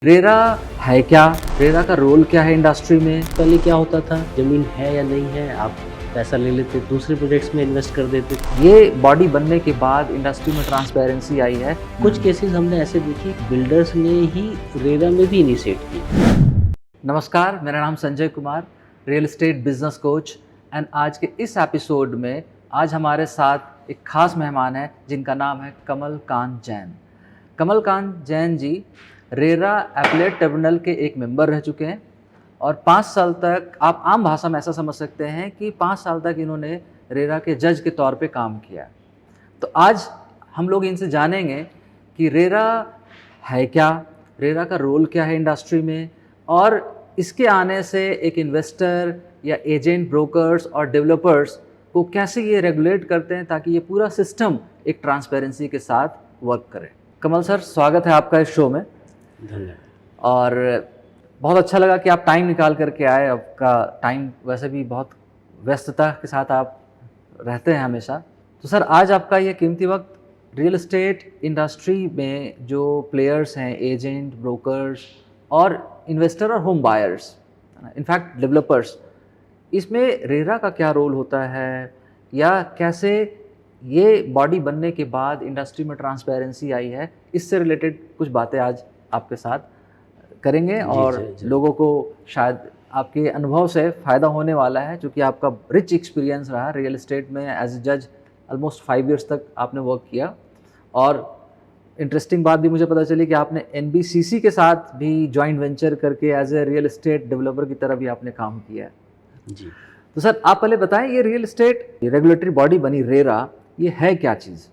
RERA है क्या? RERA का रोल क्या है इंडस्ट्री में? पहले क्या होता था, ज़मीन है या नहीं है, आप पैसा ले लेते, दूसरे प्रोजेक्ट्स में इन्वेस्ट कर देते। ये बॉडी बनने के बाद इंडस्ट्री में ट्रांसपेरेंसी आई है। कुछ केसेस हमने ऐसे देखे, बिल्डर्स ने ही रेरा में भी इनिशिएट किए। नमस्कार, मेरा नाम Sanjay Kumar, real estate business coach. And आज के इस एपिसोड में आज हमारे साथ एक खास मेहमान है जिनका नाम है Kamalkant Jain. Kamalkant Jain ji RERA appellate tribunal के एक मेंबर रह चुके हैं और 5 साल तक, आप आम भाषा में ऐसा समझ सकते हैं कि 5 साल तक इन्होंने रेरा के जज के तौर पे काम किया। तो आज हम लोग इनसे जानेंगे कि रेरा है क्या, रेरा का रोल क्या है इंडस्ट्री में, और इसके आने से एक इन्वेस्टर या एजेंट, ब्रोकर्स और डेवलपर्स को कैसे ये रेगुलेट करते हैं ताकि ये पूरा सिस्टम एक ट्रांसपेरेंसी के साथ वर्क करे। कमल सर, स्वागत है आपका इस शो में। धन्यवाद। और बहुत अच्छा लगा कि आप टाइम निकाल करके आए। आपका टाइम वैसे भी बहुत व्यस्तता के साथ आप रहते हैं हमेशा। तो सर, आज आपका ये कीमती वक्त रियल एस्टेट इंडस्ट्री में जो प्लेयर्स हैं, एजेंट, ब्रोकर्स और इन्वेस्टर और होम बायर्स, इनफैक्ट डेवलपर्स, इसमें रेरा का क्या रोल होता है, या कैसे ये बॉडी बनने के बाद इंडस्ट्री में ट्रांसपेरेंसी आई है, इससे रिलेटेड कुछ बातें आज आपके साथ करेंगे। और लोगों को शायद आपके अनुभव से फ़ायदा होने वाला है, क्योंकि आपका रिच एक्सपीरियंस रहा रियल एस्टेट में। एज ए जज ऑलमोस्ट 5 इयर्स तक आपने वर्क किया, और इंटरेस्टिंग बात भी मुझे पता चली कि आपने एनबीसीसी के साथ भी जॉइंट वेंचर करके as a real estate developer की तरह भी आपने काम किया है जी। तो सर, आप पहले बताएं, ये रियल एस्टेट रेगुलेटरी बॉडी बनी रेरा, ये है क्या चीज़?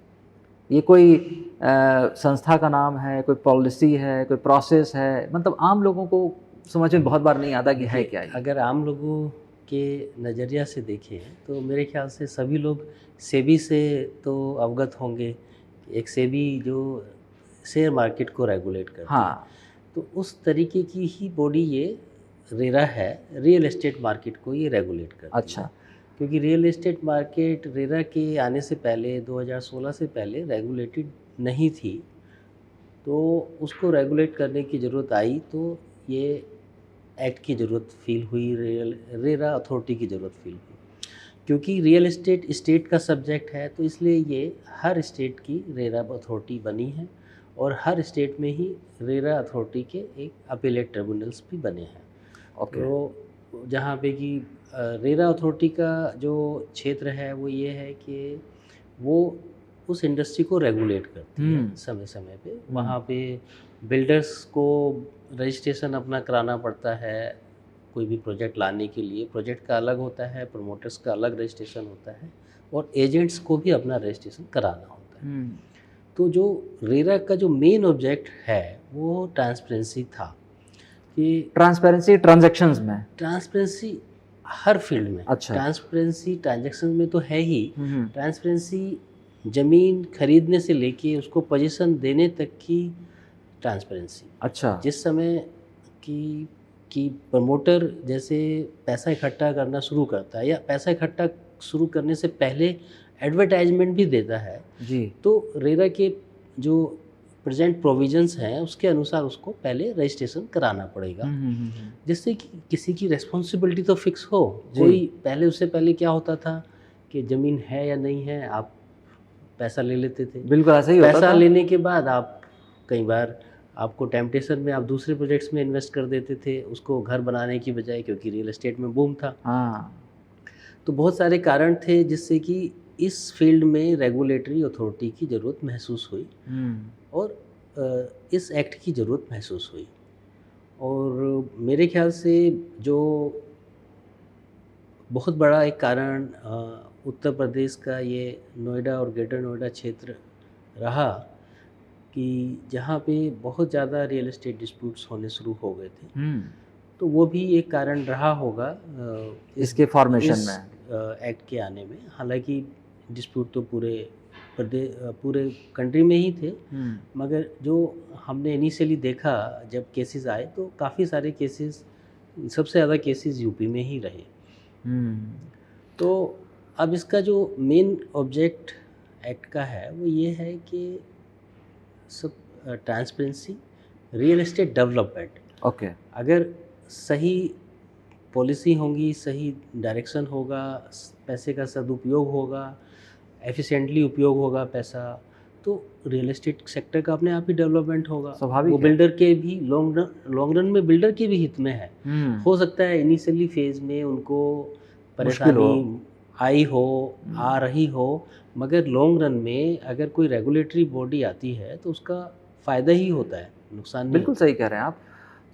ये कोई संस्था का नाम है, कोई पॉलिसी है, कोई प्रोसेस है? मतलब आम लोगों को समझ में बहुत बार नहीं आता कि है क्या ये। अगर आम लोगों के नज़रिया से देखें तो मेरे ख्याल से सभी लोग सेबी से तो अवगत होंगे। एक सेबी जो शेयर मार्केट को रेगुलेट करती है, तो उस तरीके की ही बॉडी ये रेरा है, रियल एस्टेट मार्केट को ये रेगुलेट करती है। अच्छा। क्योंकि रियल एस्टेट मार्केट रेरा के आने से पहले, 2016 से पहले रेगुलेटेड नहीं थी, तो उसको रेगुलेट करने की ज़रूरत आई, तो ये एक्ट की ज़रूरत फील हुई, रेरा अथॉरिटी की ज़रूरत फील हुई। क्योंकि रियल एस्टेट स्टेट का सब्जेक्ट है, तो इसलिए ये हर स्टेट की रेरा अथॉरिटी बनी है, और हर स्टेट में ही रेरा अथॉरिटी के एक अपीलेट ट्रिब्यूनल्स भी बने हैं। तो जहाँ पे कि रेरा अथॉरिटी का जो क्षेत्र है वो ये है कि वो उस इंडस्ट्री को रेगुलेट करती है समय समय पे। वहाँ पे बिल्डर्स को रजिस्ट्रेशन अपना कराना पड़ता है, कोई भी प्रोजेक्ट लाने के लिए। प्रोजेक्ट का अलग होता है, प्रमोटर्स का अलग रजिस्ट्रेशन होता है, और एजेंट्स को भी अपना रजिस्ट्रेशन कराना होता है। तो जो रेरा का जो मेन ऑब्जेक्ट है वो ट्रांसपेरेंसी था, कि ट्रांसपेरेंसी ट्रांजैक्शंस में, ट्रांसपेरेंसी हर फील्ड में। अच्छा। ट्रांसपेरेंसी ट्रांजैक्शन में तो है ही, ट्रांसपेरेंसी ज़मीन खरीदने से लेके उसको पोजीशन देने तक की ट्रांसपेरेंसी। अच्छा। जिस समय कि प्रमोटर जैसे पैसा इकट्ठा करना शुरू करता है, या पैसा इकट्ठा शुरू करने से पहले एडवर्टाइजमेंट भी देता है जी, तो रेरा के जो प्रेजेंट प्रोविजंस हैं उसके अनुसार उसको पहले रजिस्ट्रेशन कराना पड़ेगा, जिससे कि किसी की रिस्पॉन्सिबिलिटी तो फिक्स हो। कोई पहले, उससे पहले क्या होता था कि ज़मीन है या नहीं है, आप पैसा ले लेते थे। बिल्कुल ऐसा ही होता था। पैसा लेने के बाद आप कई बार, आपको टेम्पटेशन में आप दूसरे प्रोजेक्ट्स में इन्वेस्ट कर देते थे, उसको घर बनाने की बजाय, क्योंकि रियल एस्टेट में बूम था। तो बहुत सारे कारण थे जिससे कि इस फील्ड में रेगुलेटरी अथॉरिटी की ज़रूरत महसूस हुई, और इस एक्ट की ज़रूरत महसूस हुई। और मेरे ख्याल से जो बहुत बड़ा एक कारण उत्तर प्रदेश का ये नोएडा और ग्रेटर नोएडा क्षेत्र रहा, कि जहाँ पे बहुत ज़्यादा रियल एस्टेट डिस्प्यूट्स होने शुरू हो गए थे। तो वो भी एक कारण रहा होगा इसके फॉर्मेशन में, एक्ट के आने में। हालांकि डिस्प्यूट तो पूरे कंट्री में ही थे, मगर जो हमने इनिशियली देखा जब केसेस आए, तो काफ़ी सारे केसेस, सबसे ज़्यादा केसेस यूपी में ही रहे। तो अब इसका जो मेन ऑब्जेक्ट एक्ट का है वो ये है कि सब transparency, real estate development. Okay. अगर सही पॉलिसी होंगी, सही डायरेक्शन होगा, पैसे का सदुपयोग होगा, एफिशिएंटली उपयोग होगा पैसा, तो रियल एस्टेट सेक्टर का अपने आप ही डेवलपमेंट होगा। स्वाभाविक वो है। बिल्डर के भी लॉन्ग रन में बिल्डर के भी हित में है। हो सकता है इनिशियली फेज में उनको मुश्किल हो। परेशानी आई हो, आ रही हो, मगर लॉन्ग रन में अगर कोई रेगुलेटरी बॉडी आती है तो उसका फ़ायदा ही होता है, नुकसान नहीं बिल्कुल होता। सही कह रहे हैं आप।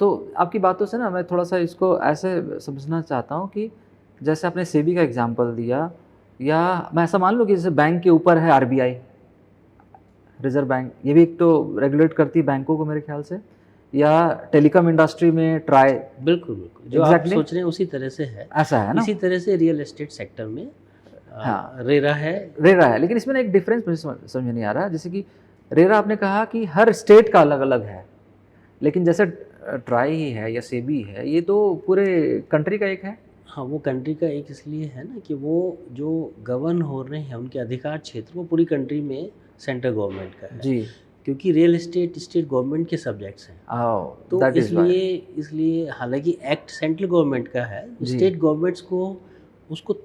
तो आपकी बातों से ना मैं थोड़ा-सा इसको ऐसे समझना चाहता हूँ कि जैसे आपने सेबी का एग्ज़ाम्पल दिया, या मैं ऐसा मान लूँ कि जैसे बैंक के ऊपर है आरबीआई, रिज़र्व बैंक, ये भी एक तो रेगुलेट करती है बैंकों को मेरे ख़्याल से, या टेलीकॉम इंडस्ट्री में ट्राई। बिल्कुल, बिल्कुल। जो आप एग्ज़ैक्टली सोच रहे हैं उसी तरह से है। ऐसा है ना? इसी तरह से रियल एस्टेट सेक्टर में हाँ, रेरा है। रेरा है, लेकिन इसमें ना एक डिफरेंस मुझे समझ में नहीं आ रहा। जैसे कि रेरा आपने कहा कि हर स्टेट का अलग-अलग है, लेकिन जैसे ट्राई ही है या सेबी है, ये तो पूरे कंट्री का एक है। हाँ, वो कंट्री का एक इसलिए है ना कि वो जो गवर्न हो रहे हैं, उनके अधिकार क्षेत्र वो पूरी कंट्री में सेंट्रल गवर्नमेंट का है। जी। क्योंकि रियल एस्टेट स्टेट गवर्नमेंट के सब्जेक्ट्स हैं। ओह! तो दैट इज़ व्हाई। इसलिए हालांकि एक्ट सेंट्रल गवर्नमेंट का है, जी। स्टेट गवर्नमेंट्स को उसको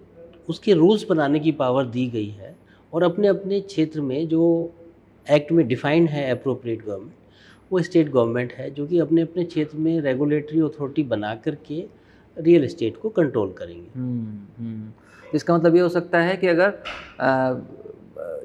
उसके रूल्स बनाने की पावर दी गई है, और अपने अपने क्षेत्र में जो एक्ट में डिफाइंड है एप्रोप्रिएट गवर्नमेंट, वो स्टेट गवर्नमेंट है जो कि अपने अपने क्षेत्र में रेगुलेटरी अथॉरिटी बना करके रियल एस्टेट को कंट्रोल करेंगे। इसका मतलब ये हो सकता है कि अगर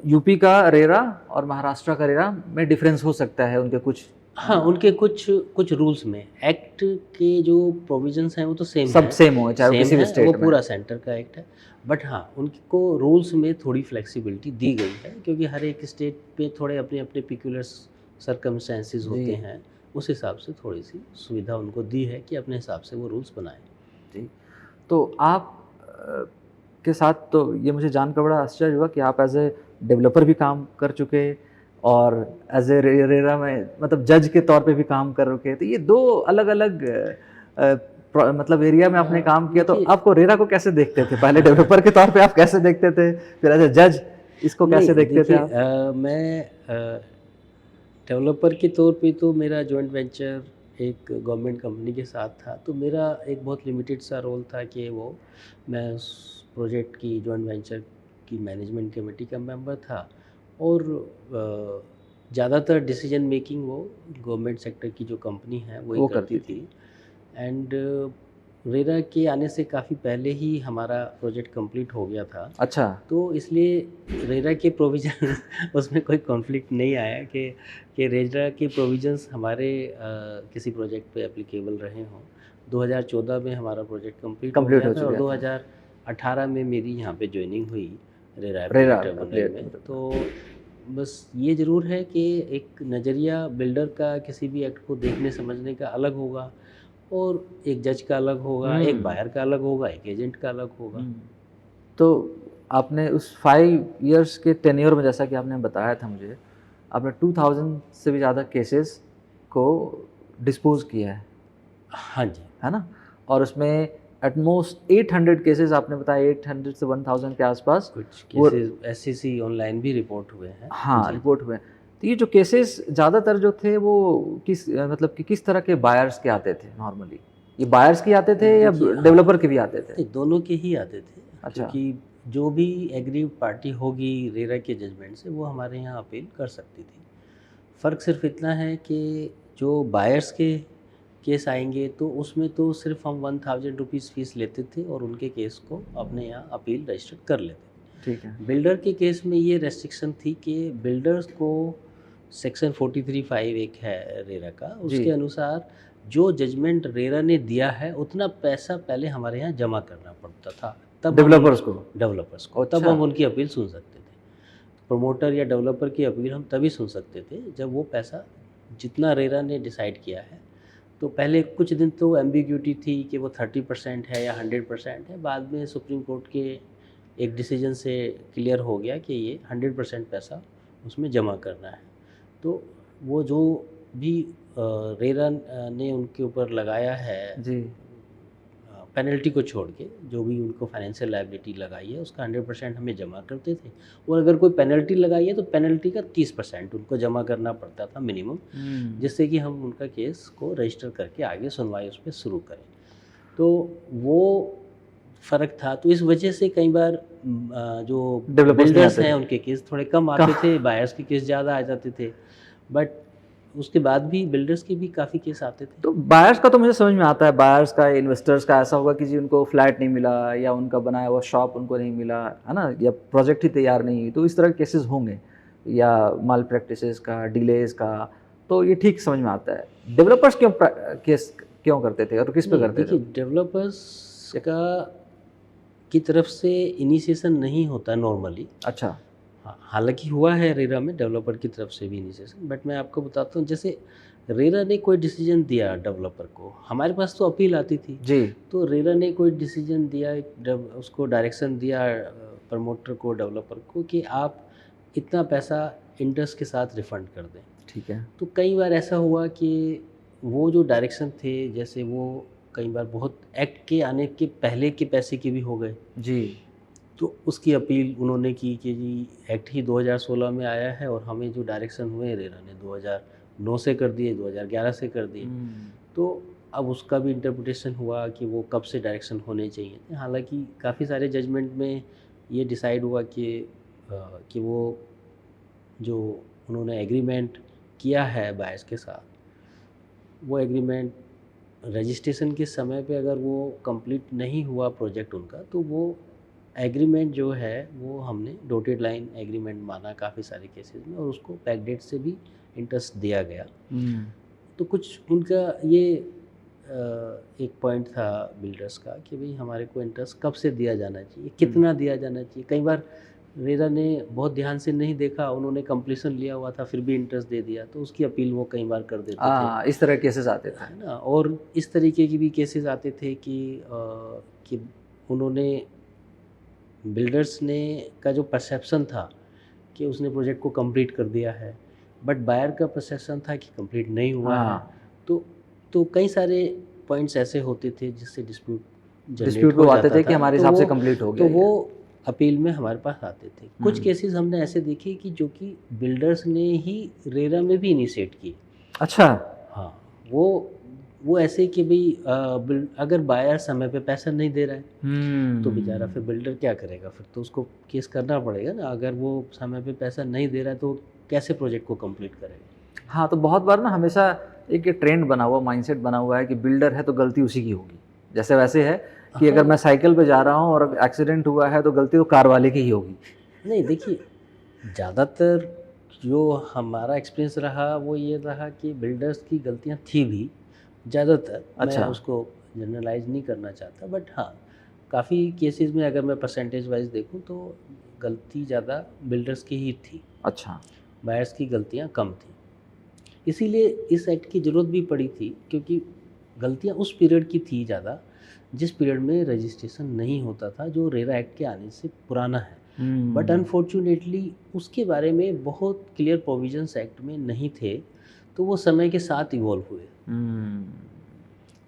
यूपी का रेरा और महाराष्ट्र का रेरा में डिफरेंस हो सकता है उनके कुछ। हाँ, उनके कुछ कुछ रूल्स में एक्ट के जो प्रोविजंस हैं वो तो सेम सब है, सेम हो, चाहे वो सेम किसी भी है, स्टेट वो में। पूरा सेंटर का एक्ट है। बट हाँ, उनको रूल्स में थोड़ी फ्लेक्सिबिलिटी दी गई है, क्योंकि हर एक स्टेट पे थोड़े अपने अपने पिक्यूलर सर्कमस्टेंसेस होते जी। हैं। उस हिसाब से थोड़ी सी सुविधा उनको दी है कि अपने हिसाब से वो रूल्स बनाएं। जी। तो आप के साथ तो ये मुझे जानकर बड़ा आश्चर्य हुआ कि आप एज़ ए डेवलपर भी काम कर चुके, और एज़ ए रेरा में मतलब जज के तौर पे भी काम कर चुके। तो ये 2 अलग-अलग मतलब एरिया में आपने काम किया, तो देखिए- आपको रेरा को कैसे देखते थे? पहले डेवलपर के तौर पे आप कैसे देखते थे? फिर एज़ ए जज इसको कैसे नहीं, देखते थे देखिए, आप? मैं डेवलपर के तौर पे तो मेरा जॉइंट वेंचर एक गवर्नमेंट कंपनी के साथ था, तो मेरा एक बहुत लिमिटेड सा रोल था कि वो मैं उस प्रोजेक्ट की जॉइंट वेंचर की मैनेजमेंट कमेटी का मेंबर था, और ज़्यादातर डिसीजन मेकिंग वो गवर्नमेंट सेक्टर की जो कंपनी है वही वो करती करती थी। एंड रेरा के आने से काफ़ी पहले ही हमारा प्रोजेक्ट कंप्लीट हो गया था, अच्छा। तो इसलिए रेरा के प्रोविज़न उसमें कोई कॉन्फ्लिक्ट नहीं आया कि रेरा के प्रोविज़न्स हमारे किसी प्रोजेक्ट पे एप्लीकेबल रहे हों। 2014 में हमारा प्रोजेक्ट कंप्लीट हो कंप्लीट गया हो था, और चुका था। 2018 में मेरी यहाँ पे जॉइनिंग हुई रेरा रेरा एप्लीकेटर बनने एप्लीकेटर में। बनने में। तो बस ये ज़रूर है कि एक नज़रिया बिल्डर का किसी भी एक्ट को देखने समझने का अलग होगा, और एक जज का अलग होगा, एक बायर का अलग होगा, एक एजेंट का अलग होगा। तो आपने उस 5 इयर्स के टेन्योर में, जैसा कि आपने बताया था मुझे, आपने 2000 से भी ज़्यादा केसेस को डिस्पोज़ किया है ना? और उसमें एट मोस्ट 800 केसेस आपने बताया, 800 से 1000 के आसपास कुछ वो। केसेस एससीसी ऑनलाइन भी रिपोर्ट हुए हैं। हाँ, जी। रिपोर्ट हुए। तो ये जो केसेस ज़्यादातर जो थे वो मतलब कि किस तरह के बायर्स के आते थे नॉर्मली? ये बायर्स के आते थे या देखिए, डेवलपर के भी आते थे? नहीं, दोनों के ही आते थे। अच्छा। क्योंकि जो भी एग्रीव पार्टी होगी रेरा के जजमेंट से, वो हमारे यहाँ अपील कर सकती थी। फ़र्क सिर्फ इतना है कि जो बायर्स के केस आएंगे तो उसमें तो सिर्फ हम 1000 रुपीज़ फ़ीस लेते थे, और उनके केस को अपने यहाँ अपील रजिस्टर कर लेते थे। ठीक है। बिल्डर के केस में ये रेस्ट्रिक्शन थी कि बिल्डर्स को सेक्शन 43(5) एक है रेरा का, उसके अनुसार जो जजमेंट रेरा ने दिया है उतना पैसा पहले हमारे यहाँ जमा करना पड़ता था, तब डेवलपर्स को? डेवलपर्स को, तब अच्छा। हम उनकी अपील सुन सकते थे। प्रमोटर या डेवलपर की अपील हम तभी सुन सकते थे जब वो पैसा जितना रेरा ने डिसाइड किया है। तो पहले कुछ दिन तो एम्बिग्यूटी थी कि वो 30% है या 100% है। बाद में सुप्रीम कोर्ट के एक डिसीजन से क्लियर हो गया कि ये 100% पैसा उसमें जमा करना है। तो वो जो भी रेरा ने उनके ऊपर लगाया है जी। पेनल्टी को छोड़ के जो भी उनको फाइनेंशियल लायबिलिटी लगाई है उसका 100% हमें जमा करते थे, और अगर कोई पेनल्टी लगाई है तो पेनल्टी का 30% उनको जमा करना पड़ता था मिनिमम, जिससे कि हम उनका केस को रजिस्टर करके आगे सुनवाई उस पर शुरू करें। तो वो फ़र्क था। तो इस वजह से कई बार जो Developers नहीं बिल्डर्स आते हैं थे। उनके केस थोड़े कम आते थे, बायर्स के केस ज़्यादा आ जाते थे, बट उसके बाद भी बिल्डर्स के भी काफ़ी केस आते थे। तो बायर्स का तो मुझे समझ में आता है, बायर्स का, इन्वेस्टर्स का ऐसा होगा कि जी उनको फ्लैट नहीं मिला या उनका बनाया हुआ शॉप उनको नहीं मिला, है ना, या प्रोजेक्ट ही तैयार नहीं हुई, तो इस तरह के केसेस होंगे, या माल प्रैक्टिसेस का, डिलेज का, तो ये ठीक समझ में आता है। डेवलपर्स केस क्यों करते थे और किस पे नहीं, करते थे? देखिए डेवलपर्स का की तरफ से इनिशिएशन नहीं होता नॉर्मली। अच्छा। हाँ, हालांकि हुआ है रेरा में डेवलपर की तरफ से भी इनिशिएशन, बट मैं आपको बताता हूँ, जैसे रेरा ने कोई डिसीजन दिया डेवलपर को, हमारे पास तो अपील आती थी, जी। तो रेरा ने कोई डिसीजन दिया, उसको डायरेक्शन दिया प्रमोटर को, डेवलपर को, कि आप इतना पैसा इंटरेस्ट के साथ रिफंड कर दें। ठीक है। तो कई बार ऐसा हुआ कि वो जो डायरेक्शन थे, जैसे वो कई बार बहुत एक्ट के आने के पहले के पैसे के भी हो गए, जी। तो उसकी अपील उन्होंने की कि जी एक्ट ही 2016 में आया है और हमें जो डायरेक्शन हुए रेरा ने 2009 से कर दिए, 2011 से कर दिए। तो अब उसका भी इंटरप्रिटेशन हुआ कि वो कब से डायरेक्शन होने चाहिए थे। हालांकि काफ़ी सारे जजमेंट में ये डिसाइड हुआ कि वो जो उन्होंने एग्रीमेंट किया है बायर्स के साथ, वो एग्रीमेंट रजिस्ट्रेशन के समय पे अगर वो कंप्लीट नहीं हुआ प्रोजेक्ट उनका, तो वो एग्रीमेंट जो है वो हमने डॉटेड लाइन एग्रीमेंट माना काफ़ी सारे केसेस में, और उसको बैकडेट से भी इंटरेस्ट दिया गया। तो कुछ उनका ये एक पॉइंट था बिल्डर्स का कि भाई हमारे को इंटरेस्ट कब से दिया जाना चाहिए, कितना दिया जाना चाहिए। कई बार रेरा ने बहुत ध्यान से नहीं देखा, उन्होंने कंप्लीशन लिया हुआ था फिर भी इंटरेस्ट दे दिया, तो उसकी अपील वो कई बार कर देते थे, इस तरह केसेस आते थे। है ना। और इस तरीके की भी केसेस आते थे कि उन्होंने, बिल्डर्स ने का जो परसेप्शन था कि उसने प्रोजेक्ट को कंप्लीट कर दिया है, बट बायर का परसेप्शन था कि कंप्लीट नहीं हुआ है। तो कई सारे पॉइंट्स ऐसे होते थे जिससे डिस्प्यूट वो हो आते जाता थे कि था, हमारे तो हिसाब से वो कंप्लीट हो तो गया। वो अपील में हमारे पास आते थे। कुछ केसेस हमने ऐसे देखे कि जो कि बिल्डर्स ने ही रेरा में भी इनिशिएट किए। अच्छा। हाँ, वो ऐसे कि भाई अगर बायर समय पे पैसा नहीं दे रहा है तो बेचारा फिर बिल्डर क्या करेगा, फिर तो उसको केस करना पड़ेगा ना। अगर वो समय पे पैसा नहीं दे रहा है तो कैसे प्रोजेक्ट को कंप्लीट करेगा। हाँ, तो बहुत बार ना हमेशा एक ये ट्रेंड बना हुआ, माइंडसेट बना हुआ है कि बिल्डर है तो गलती उसी की होगी। जैसे वैसे है कि अगर मैं साइकिल पे जा रहा हूँ और एक्सीडेंट हुआ है तो गलती तो कार वाले की ही होगी। नहीं, देखिए ज़्यादातर जो हमारा एक्सपीरियंस रहा वो ये रहा कि बिल्डर्स की गलतियाँ थी भी ज़्यादातर। अच्छा। मैं उसको जनरलाइज नहीं करना चाहता, बट हाँ काफ़ी केसेस में अगर मैं परसेंटेज वाइज देखूँ तो गलती ज़्यादा बिल्डर्स की ही थी। अच्छा। बायर्स की गलतियाँ कम थी। इसीलिए इस एक्ट की ज़रूरत भी पड़ी थी, क्योंकि गलतियाँ उस पीरियड की थी ज़्यादा जिस पीरियड में रजिस्ट्रेशन नहीं होता था, जो रेरा एक्ट के आने से पुराना है। बट अनफॉर्चुनेटली उसके बारे में बहुत क्लियर प्रोविजंस एक्ट में नहीं थे, तो वो समय के साथ इवॉल्व हुए।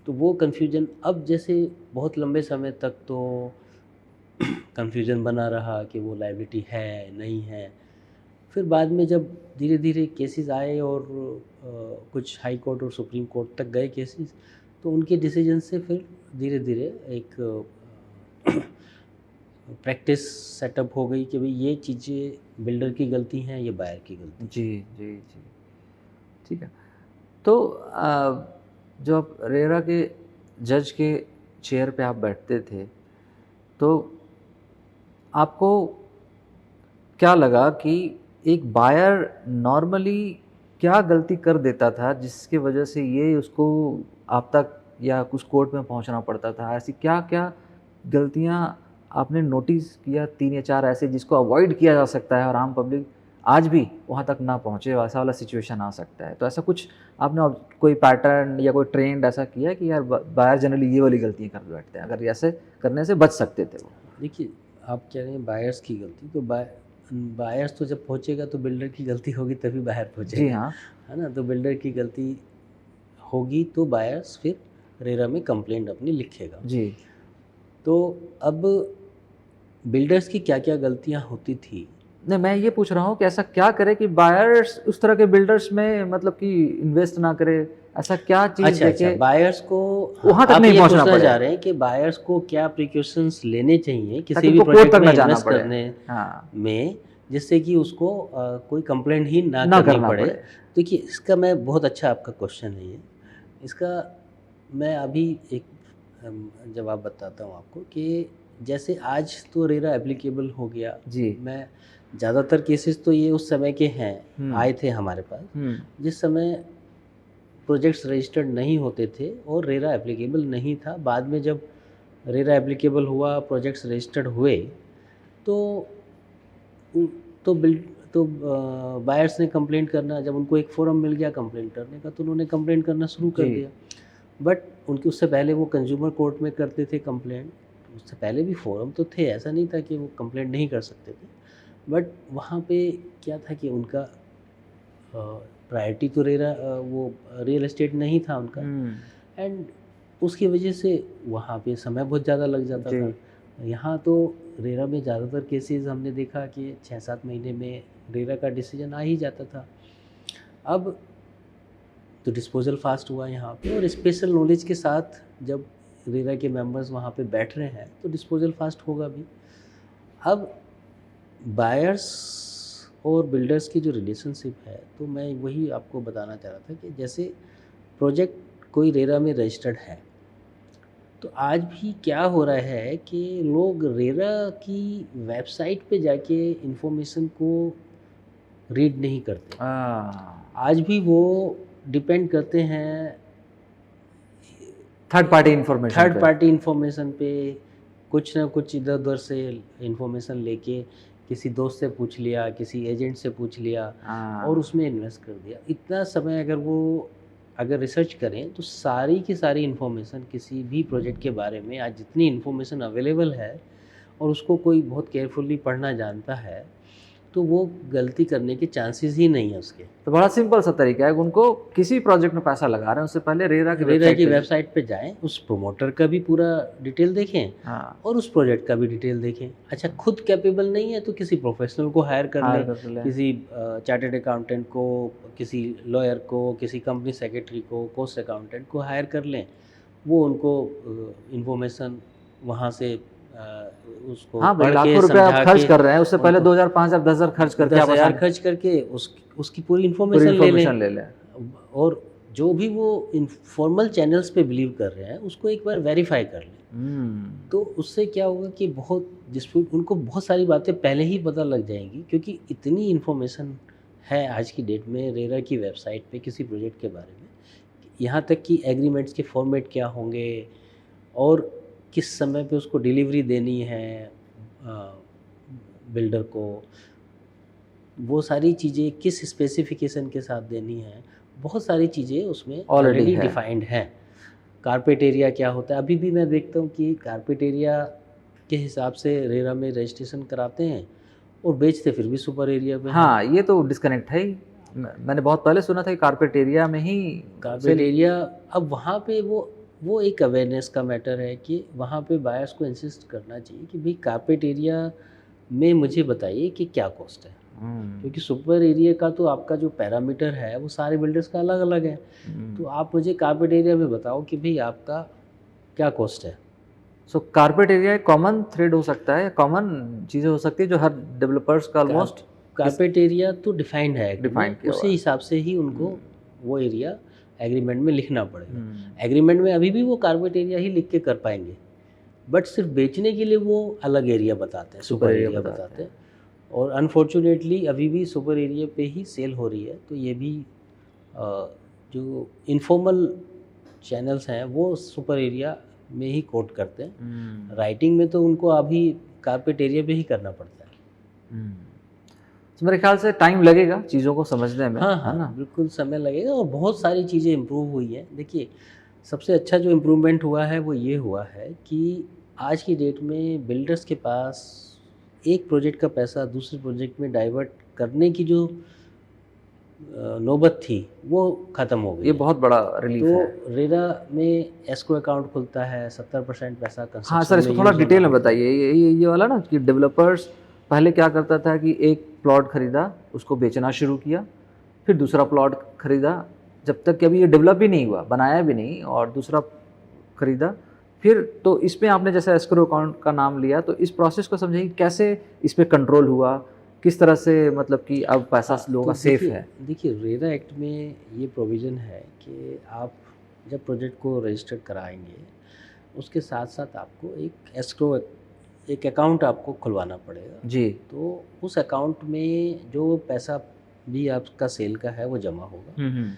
तो वो कन्फ्यूजन अब जैसे बहुत लंबे समय तक तो कन्फ्यूजन बना रहा कि वो लायबिलिटी है नहीं है। फिर बाद में जब धीरे धीरे केसेस आए और कुछ हाई कोर्ट और सुप्रीम कोर्ट तक गए केसेस, तो उनके डिसीजन से फिर धीरे धीरे एक प्रैक्टिस सेटअप हो गई कि भाई ये चीज़ें बिल्डर की गलती हैं, ये बायर की गलती। जी जी जी, ठीक है। तो जो आप रेरा के जज के चेयर पे आप बैठते थे, तो आपको क्या लगा कि एक बायर नॉर्मली क्या गलती कर देता था जिसकी वजह से ये उसको आप तक या कुछ कोर्ट में पहुंचना पड़ता था? ऐसी क्या क्या गलतियां आपने नोटिस किया, 3 या 4 ऐसे जिसको अवॉइड किया जा सकता है और आम पब्लिक आज भी वहाँ तक ना पहुँचे, वैसा वाला सिचुएशन आ सकता है? तो ऐसा कुछ आपने कोई पैटर्न या कोई ट्रेंड ऐसा किया कि यार बायर जनरली ये वाली गलतियाँ कर बैठते हैं, अगर ऐसे करने से बच सकते थे वो? देखिए, आप कह रहे हैं बायर्स की गलती, तो बायर्स तो जब पहुँचेगा तो बिल्डर की गलती होगी तभी बायर पहुँचेगा। जी हाँ। है ना। तो बिल्डर की गलती होगी तो बायर्स फिर रेरा में कंप्लेंट अपनी लिखेगा। जी। तो अब बिल्डर्स की क्या क्या गलतियां होती थी। नहीं, मैं ये पूछ रहा हूँ कि ऐसा क्या करे कि बायर्स उस तरह के बिल्डर्स में मतलब कि इन्वेस्ट ना करे, ऐसा क्या चीज़ अच्छा देखे बायर्स को, वहाँ तक आप नहीं ये पहुँचना पूछना पड़े, चाह रहे हैं कि बायर्स को क्या प्रिकॉशंस लेने चाहिए ताकि किसी भी उनको कोर्ट प्रोजेक्ट तक में ना जाना इन्वेस्ट पड़े। करने हाँ, में, जिससे कि उसको कोई कंप्लेंट ही ना ना करनी करना पड़े। पड़े। देखिए इसका मैं बहुत अच्छा आपका क्वेश्चन है ये, इसका मैं अभी एक जवाब बताता हूँ आपको कि जैसे आज तो रेरा एप्लीकेबल हो गया। जी। मैं ज़्यादातर केसेस तो ये उस समय के हैं, आए थे हमारे पास, हुँ, जिस समय प्रोजेक्ट्स रजिस्टर्ड नहीं होते थे और रेरा एप्लीकेबल नहीं था। बाद में जब रेरा एप्लीकेबल हुआ, प्रोजेक्ट्स रजिस्टर्ड हुए, तो उ तो बिल्ड तो बायर्स ने कंप्लेंट करना, जब उनको एक फ़ोरम मिल गया कंप्लेंट करने का, तो उन्होंने कंप्लेंट करना शुरू कर जी। दिया। बट उनके उससे पहले वो कंज्यूमर कोर्ट में करते थे कंप्लेंट, उससे पहले भी फ़ोरम तो थे, ऐसा नहीं था कि वो कंप्लेंट नहीं कर सकते थे। बट वहाँ पे क्या था कि उनका प्रायोरिटी तो वो रियल एस्टेट नहीं था उनका, हुँ, एंड उसकी वजह से वहाँ पे समय बहुत ज़्यादा लग जाता जी। था। यहाँ तो रेरा में ज़्यादातर केसेस हमने देखा कि 6-7 महीने में रेरा का डिसीजन आ ही जाता था। अब तो डिस्पोज़ल फ़ास्ट हुआ यहाँ पे, और स्पेशल नॉलेज के साथ जब रेरा के मेंबर्स वहाँ पे बैठ रहे हैं तो डिस्पोज़ल फ़ास्ट होगा भी। अब बायर्स और बिल्डर्स की जो रिलेशनशिप है, तो मैं वही आपको बताना चाह रहा था कि जैसे प्रोजेक्ट कोई रेरा में रजिस्टर्ड है, तो आज भी क्या हो रहा है कि लोग रेरा की वेबसाइट पे जाके इन्फॉर्मेशन को रीड नहीं करते। आज भी वो डिपेंड करते हैं थर्ड पार्टी इन्फॉर्मेशन थर्ड पे। पार्टी इन्फॉर्मेशन पे, कुछ ना कुछ इधर-उधर से इन्फॉर्मेशन लेके किसी दोस्त से पूछ लिया, किसी एजेंट से पूछ लिया और हाँ, उसमें इन्वेस्ट कर दिया। इतना समय अगर रिसर्च करें तो सारी की सारी इन्फॉर्मेशन किसी भी प्रोजेक्ट के बारे में, आज जितनी इन्फॉर्मेशन अवेलेबल है और उसको कोई बहुत केयरफुली पढ़ना जानता है, तो वो गलती करने के चांसेस ही नहीं है उसके। तो बड़ा सिंपल सा तरीका है, उनको किसी प्रोजेक्ट में पैसा लगा रहे हैं उससे पहले रेरा की रेरा वेबसाइट की पे वेबसाइट पे जाएँ, उस प्रमोटर का भी पूरा डिटेल देखें हाँ, और उस प्रोजेक्ट का भी डिटेल देखें। अच्छा खुद कैपेबल नहीं है तो किसी प्रोफेशनल को हायर कर हायर लें, कर लें। किसी चार्टर्ड अकाउंटेंट को, किसी लॉयर को, किसी कंपनी सेक्रेटरी को, कॉस्ट अकाउंटेंट को हायर कर लें। वो उनको इन्फॉर्मेशन वहाँ से उसको हाँ भाई, पढ़ के लाखों रुपए आप समझा खर्च के कर रहे हैं, उससे पहले उनको 2000, 5000, 10,000 खर्च करके आप 10,000 आसानी खर्च करके उसकी पूरी पूरी इन्फॉर्मेशन ले लें। इन्फॉर्मेशन ले लें। और जो भी वो इनफॉर्मल चैनल्स पे बिलीव कर रहे हैं उसको एक बार वेरीफाई कर लें। हुँ, तो उससे क्या होगा कि बहुत डिस्प्यूट, उनको बहुत सारी बातें पहले ही पता लग जाएंगी, क्योंकि इतनी इन्फॉर्मेशन है आज की डेट में रेरा की वेबसाइट पे किसी प्रोजेक्ट के बारे में। यहाँ तक कि एग्रीमेंट्स के फॉर्मेट क्या होंगे और किस समय पे उसको डिलीवरी देनी है बिल्डर को, वो सारी चीज़ें किस स्पेसिफिकेशन के साथ देनी है, बहुत सारी चीज़ें उसमें ऑलरेडी ऑलरेडी है। डिफाइंड हैं। कारपेट एरिया क्या होता है, अभी भी मैं देखता हूँ कि कारपेट एरिया के हिसाब से रेरा में रजिस्ट्रेशन कराते हैं और बेचते फिर भी सुपर एरिया पे हैं। हाँ, ये तो डिस्कनेक्ट है ही। मैंने बहुत पहले सुना था कि कारपेट एरिया में ही कारपेट सेल एरिया, अब वहाँ पे वो एक अवेयरनेस का मैटर है कि वहाँ पे बायर्स को इंसिस्ट करना चाहिए कि भाई कारपेट एरिया में मुझे बताइए कि क्या कॉस्ट है, हुँ, क्योंकि सुपर एरिया का तो आपका जो पैरामीटर है वो सारे बिल्डर्स का अलग अलग है। तो हुँ। आप मुझे कारपेट एरिया में बताओ कि भाई आपका क्या कॉस्ट है। सो कारपेट एरिया एक कॉमन थ्रेड हो सकता है, कॉमन चीज़ें हो सकती है जो हर डेवलपर्स का कार ऑलमोस्ट कारपेट एरिया तो डिफाइंड है एक्ट डिफाइन में, किया हुआ उसी है। हिसाब से ही उनको वो एरिया एग्रीमेंट में लिखना पड़ेगा। हुँ, एग्रीमेंट में अभी भी वो कारपेट एरिया ही लिख के कर पाएंगे, बट सिर्फ बेचने के लिए वो अलग एरिया बताते हैं, सुपर सुपर एरिया एरिया बताते बताते हैं। हैं। और अनफॉर्चुनेटली अभी भी सुपर एरिया पे ही सेल हो रही है। तो ये भी जो इनफॉर्मल चैनल्स हैं वो सुपर एरिया में ही कोट करते हैं। हुँ, राइटिंग में तो उनको अभी कारपेट एरिया पे ही करना पड़ता है। हुँ। तो मेरे ख्याल से टाइम लगेगा चीज़ों को समझने में, हाँ, है हाँ, ना? बिल्कुल समय लगेगा और बहुत सारी चीज़ें इम्प्रूव हुई हैं। देखिए, सबसे अच्छा जो इम्प्रूवमेंट हुआ है वो ये हुआ है कि आज की डेट में बिल्डर्स के पास एक प्रोजेक्ट का पैसा दूसरे प्रोजेक्ट में डाइवर्ट करने की जो नौबत थी वो ख़त्म हो गई ये है। बहुत बड़ा रिलीफ है। तो रेरा में एस्क्रो अकाउंट खुलता है, 70% पैसा हाँ कंस्ट्रक्शन सर, में इसको थोड़ा यूज़ डिटेल होना में होता है। बताइए। ये वाला ना कि डेवलपर्स पहले क्या करता था कि एक प्लॉट खरीदा, उसको बेचना शुरू किया, फिर दूसरा प्लॉट खरीदा, जब तक कि अभी ये डेवलप ही नहीं हुआ, बनाया भी नहीं, और दूसरा खरीदा फिर। तो इसमें आपने जैसे एस्क्रो अकाउंट का नाम लिया, तो इस प्रोसेस को समझाइए, कैसे इस पे कंट्रोल हुआ, किस तरह से मतलब कि अब पैसा हाँ, लोगों तो का सेफ है। देखिए रेरा एक्ट में ये प्रोविज़न है कि आप जब प्रोजेक्ट को रजिस्टर कराएँगे, उसके साथ-साथ आपको एक अकाउंट आपको खुलवाना पड़ेगा। जी। तो उस अकाउंट में जो पैसा भी आपका सेल का है वो जमा होगा। हम्म।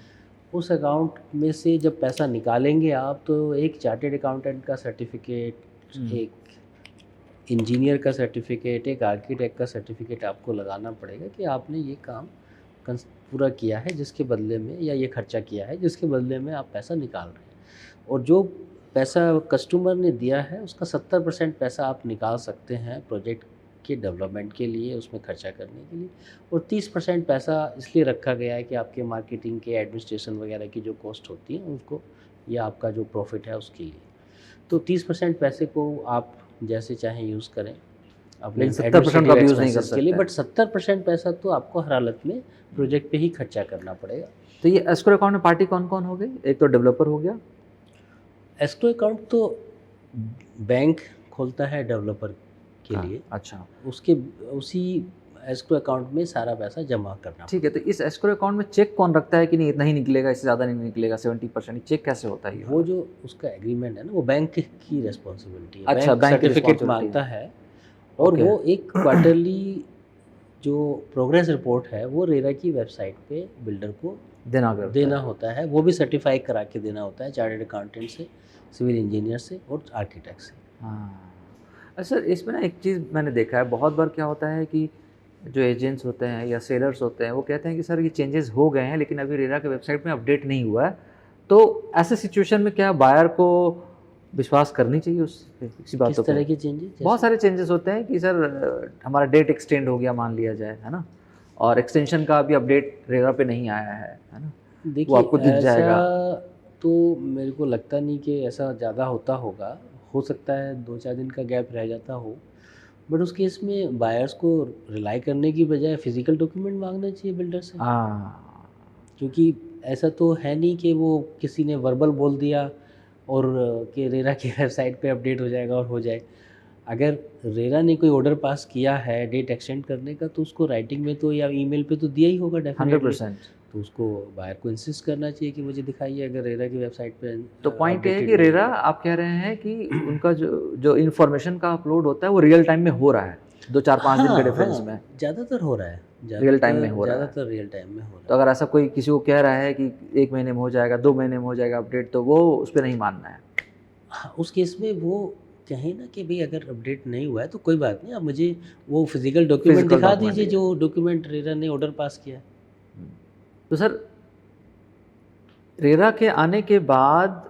उस अकाउंट में से जब पैसा निकालेंगे आप, तो एक चार्टर्ड अकाउंटेंट का सर्टिफिकेट, हम्म। एक इंजीनियर का सर्टिफिकेट, एक आर्किटेक्ट का सर्टिफिकेट आपको लगाना पड़ेगा कि आपने ये काम पूरा किया है, जिसके बदले में, या ये खर्चा किया है जिसके बदले में आप पैसा निकाल रहे हैं। और जो पैसा कस्टमर ने दिया है उसका 70% पैसा आप निकाल सकते हैं प्रोजेक्ट के डेवलपमेंट के लिए, उसमें खर्चा करने के लिए। और 30% पैसा इसलिए रखा गया है कि आपके मार्केटिंग के, एडमिनिस्ट्रेशन वगैरह की जो कॉस्ट होती है उनको, या आपका जो प्रॉफिट है उसके लिए। तो 30% पैसे को आप जैसे चाहें यूज़ करें अपने लेकिन 70% का एडमिनिस्ट्रेटिव भी यूज़ नहीं कर एक्सपेंसेस के लिए, सकते हैं। बट 70% पैसा तो आपको हर हालत में प्रोजेक्ट पे ही खर्चा करना पड़ेगा। तो ये एस्क्रो अकाउंट में पार्टी कौन कौन हो गई? एक तो डेवलपर हो गया। एस्क्रो अकाउंट तो बैंक खोलता है डेवलपर के हाँ, लिए, अच्छा। उसके उसी एस्क्रो अकाउंट में सारा पैसा जमा करना ठीक है, तो इस एस्क्रो अकाउंट में चेक कौन रखता है कि नहीं इतना ही निकलेगा, इससे ज़्यादा नहीं निकलेगा, 70%? चेक कैसे होता है ये वो वाला? जो उसका एग्रीमेंट है ना, वो बैंक की रिस्पॉन्सिबिलिटी है। अच्छा, बैंक बैंक की सर्टिफिकेट रिस्पॉन्सिबिलिटी मांगता है। है, और ओके। वो एक क्वार्टरली जो प्रोग्रेस रिपोर्ट है वो रेरा की वेबसाइट पे बिल्डर को देना करता देना है। होता है। वो भी सर्टिफाई करा के देना होता है, चार्टर्ड अकाउंटेंट से, सिविल इंजीनियर से और आर्किटेक्ट से। हाँ। अच्छा, इसमें ना एक चीज़ मैंने देखा है, बहुत बार क्या होता है कि जो एजेंट्स होते हैं या सेलर्स होते हैं, वो कहते हैं कि सर ये चेंजेस हो गए हैं लेकिन अभी रेरा के वेबसाइट में अपडेट नहीं हुआ है। तो ऐसे सिचुएशन में क्या बायर को विश्वास करनी चाहिए उस इसी बातों किस पे? तरह के चेंजेस? बहुत सारे चेंजेस होते हैं कि सर हमारा डेट एक्सटेंड हो गया मान लिया जाए, है ना? और एक्सटेंशन का अभी अपडेट रेरा पे नहीं आया है ना? वो देखिए आपको दिख ऐसा जाएगा। तो मेरे को लगता नहीं कि ऐसा ज़्यादा होता होगा। हो सकता है 2-4 दिन का गैप रह जाता हो, बट उस केस में बायर्स को रिलाई करने की बजाय फिज़िकल डॉक्यूमेंट मांगना चाहिए बिल्डर से। हाँ। क्योंकि ऐसा तो है नहीं कि वो किसी ने वर्बल बोल दिया और कि रेरा की वेबसाइट पे अपडेट हो जाएगा और हो जाए। अगर रेरा ने कोई ऑर्डर पास किया है डेट एक्सटेंड करने का, तो उसको राइटिंग में तो या ईमेल पे तो दिया ही होगा डेफिनेटली। 100%। तो उसको बायर को इंसिस्ट करना चाहिए कि मुझे दिखाइए, अगर रेरा की वेबसाइट पे तो पॉइंट ये है अपडेटेड कि नहीं रेरा, है। आप कह रहे हैं कि उनका जो जो इन्फॉर्मेशन का अपलोड होता है वो रियल टाइम में हो रहा है, 2-4-5 दिन के हाँ, डिफरेंस में हाँ, ज़्यादातर हो रहा है। रियल टाइम में हो रहा है। ज़्यादातर रियल टाइम में हो तो रहा है। अगर ऐसा कोई किसी को कह रहा है कि 1 महीने में हो जाएगा, 2 महीने में हो जाएगा अपडेट, तो वो उस पे नहीं मानना है। हाँ, उस केस में वो कहें ना कि भई अगर अपडेट नहीं हुआ है तो कोई बात नहीं, आप मुझे वो फिज़िकल डॉक्यूमेंट फिजिकल दिखा डॉक्यूमेंट दीजिए दिए। जो डॉक्यूमेंट रेरा ने ऑर्डर पास किया है। तो सर रेरा के आने के बाद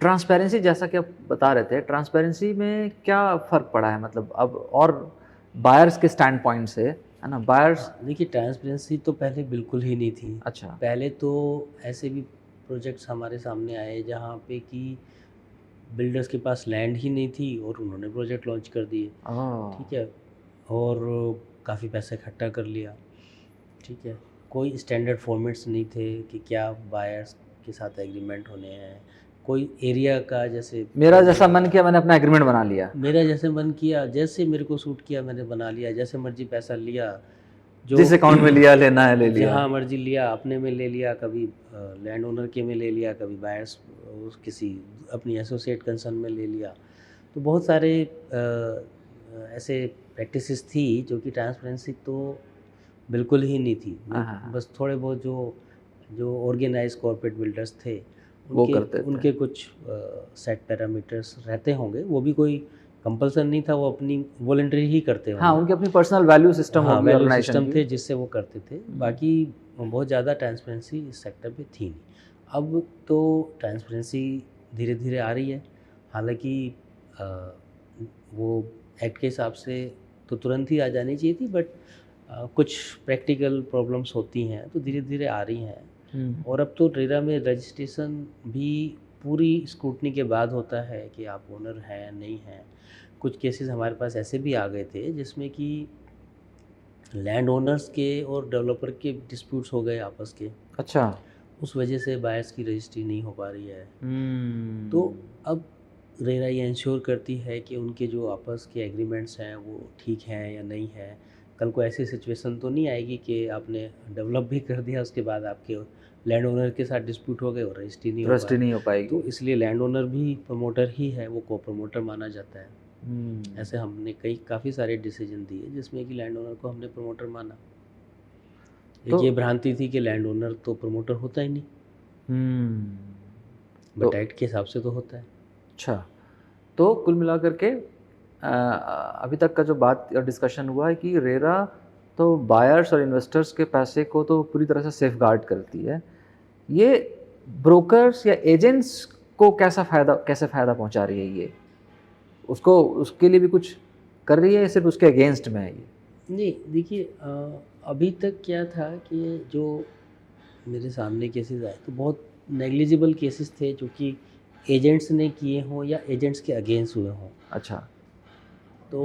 ट्रांसपेरेंसी, जैसा कि आप बता रहे थे, ट्रांसपेरेंसी में क्या फ़र्क पड़ा है? मतलब अब और बायर्स के स्टैंड पॉइंट से, है ना? बायर्स। हाँ, देखिए ट्रांसपेरेंसी तो पहले बिल्कुल ही नहीं थी। अच्छा। पहले तो ऐसे भी प्रोजेक्ट्स हमारे सामने आए जहाँ पे कि बिल्डर्स के पास लैंड ही नहीं थी और उन्होंने प्रोजेक्ट लॉन्च कर दिए। ओह! ठीक है? और काफ़ी पैसा इकट्ठा कर लिया। ठीक है? कोई स्टैंडर्ड फॉर्मेट्स नहीं थे कि क्या बायर्स के साथ एग्रीमेंट होने हैं। कोई एरिया का जैसे मेरा जैसा मन किया मैंने अपना एग्रीमेंट बना लिया। मेरा जैसे मन किया, जैसे मेरे को सूट किया मैंने बना लिया, जैसे मर्ज़ी पैसा लिया, जो जिस अकाउंट में लिया लेना है ले लिया। जहाँ मर्ज़ी लिया, अपने में ले लिया, कभी लैंड ओनर के में ले लिया, कभी बायर्स किसी अपनी एसोसिएट कंसर्न में ले लिया। तो बहुत सारे ऐसे प्रैक्टिसेस थी जो कि ट्रांसपेरेंसी तो बिल्कुल ही नहीं थी। हाँ। बस थोड़े बहुत जो जो ऑर्गेनाइज़ कॉर्पोरेट बिल्डर्स थे, वो करते थे। उनके कुछ सेट पैरामीटर्स रहते होंगे। वो भी कोई कंपल्सन नहीं था, वो अपनी वॉलंटरी ही करते हाँ, होंगे। उनकी अपनी पर्सनल वैल्यू सिस्टम हाँ, होगी वैल्यू ऑर्गेनाइजेशन सिस्टम की। थे जिससे वो करते थे। बाकी बहुत ज़्यादा ट्रांसपेरेंसी इस सेक्टर पे थी नहीं। अब तो ट्रांसपेरेंसी धीरे-धीरे आ रही है। हालाँकि वो एक्ट के हिसाब से तो तुरंत ही आ जानी चाहिए थी, बट कुछ प्रैक्टिकल प्रॉब्लम्स होती हैं तो धीरे धीरे आ रही हैं। और अब तो रेरा में रजिस्ट्रेशन भी पूरी स्क्रूटनी के बाद होता है कि आप ओनर हैं नहीं हैं। कुछ केसेस हमारे पास ऐसे भी आ गए थे जिसमें कि लैंड ओनर्स के और डेवलपर के डिस्प्यूट्स हो गए आपस के, अच्छा। उस वजह से बायर्स की रजिस्ट्री नहीं हो पा रही है। हम्म। तो अब रेरा ये इंश्योर करती है कि उनके जो आपस के एग्रीमेंट्स हैं वो ठीक हैं या नहीं हैं। कल को ऐसी सिचुएशन तो नहीं आएगी कि आपने डेवलप भी कर दिया, उसके बाद आपके लैंड ओनर के साथ डिस्प्यूट हो गए और रजिस्ट्री नहीं हो रजिस्ट्री नहीं हो पाएगी। तो इसलिए लैंड ओनर भी प्रमोटर ही है, वो को प्रमोटर माना जाता है। ऐसे हमने काफ़ी सारे डिसीजन दिए जिसमें कि लैंड ओनर को हमने प्रमोटर माना। तो ये भ्रांति थी कि लैंड ओनर तो प्रमोटर होता ही नहीं, बट एक्ट के हिसाब से तो होता है। अच्छा, तो कुल मिलाकर के अभी तक का जो बात और डिस्कशन हुआ है कि रेरा तो बायर्स और इन्वेस्टर्स के पैसे को तो पूरी तरह से सेफ गार्ड करती है। ये ब्रोकर्स या एजेंट्स को कैसे फ़ायदा पहुंचा रही है ये? उसको उसके लिए भी कुछ कर रही है या सिर्फ उसके अगेंस्ट में है ये? नहीं, देखिए अभी तक क्या था कि जो मेरे सामने केसेस आए तो बहुत नेग्लिजिबल केसेस थे जो कि एजेंट्स ने किए हों या एजेंट्स के अगेंस्ट हुए हों। अच्छा। तो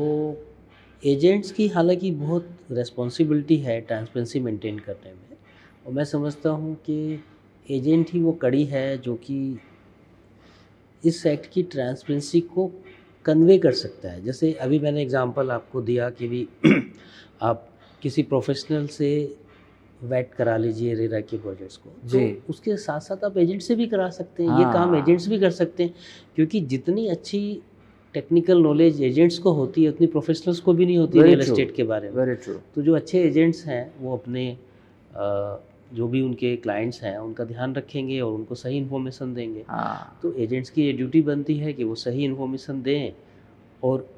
एजेंट्स की हालांकि बहुत रिस्पॉन्सिबिलिटी है ट्रांसपेरेंसी मेंटेन करने में, और मैं समझता हूँ कि एजेंट ही वो कड़ी है जो कि इस एक्ट की ट्रांसपेरेंसी को कन्वे कर सकता है। जैसे अभी मैंने एग्जांपल आपको दिया कि भी आप किसी प्रोफेशनल से वेट करा लीजिए रेरा के प्रोजेक्ट्स को, जी। तो उसके साथ साथ आप एजेंट से भी करा सकते हैं। ये हाँ। काम एजेंट्स भी कर सकते हैं, क्योंकि जितनी अच्छी टेक्निकल नॉलेज एजेंट्स को होती है उतनी प्रोफेशनल्स को भी नहीं होती रियल एस्टेट के बारे में। Very true. तो जो अच्छे एजेंट्स हैं वो अपने जो भी उनके क्लाइंट्स हैं उनका ध्यान रखेंगे और उनको सही इन्फॉर्मेशन देंगे। हाँ। तो एजेंट्स की ये ड्यूटी बनती है कि वो सही इन्फॉर्मेशन दें, और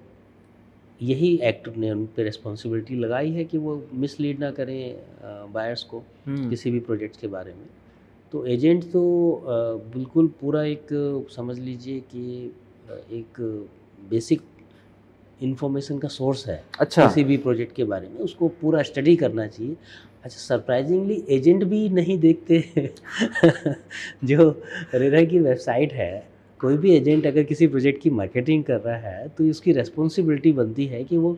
यही एक्ट ने उन पर रिस्पॉन्सिबिलिटी लगाई है कि वो मिसलीड ना करें बायर्स को किसी भी प्रोजेक्ट्स के बारे में। तो एजेंट तो बिल्कुल पूरा एक समझ लीजिए कि एक बेसिक इन्फॉर्मेशन का सोर्स है। अच्छा। किसी भी प्रोजेक्ट के बारे में उसको पूरा स्टडी करना चाहिए। अच्छा, सरप्राइजिंगली एजेंट भी नहीं देखते जो रेरा की वेबसाइट है, कोई भी एजेंट अगर किसी प्रोजेक्ट की मार्केटिंग कर रहा है तो उसकी रिस्पॉन्सिबिलिटी बनती है कि वो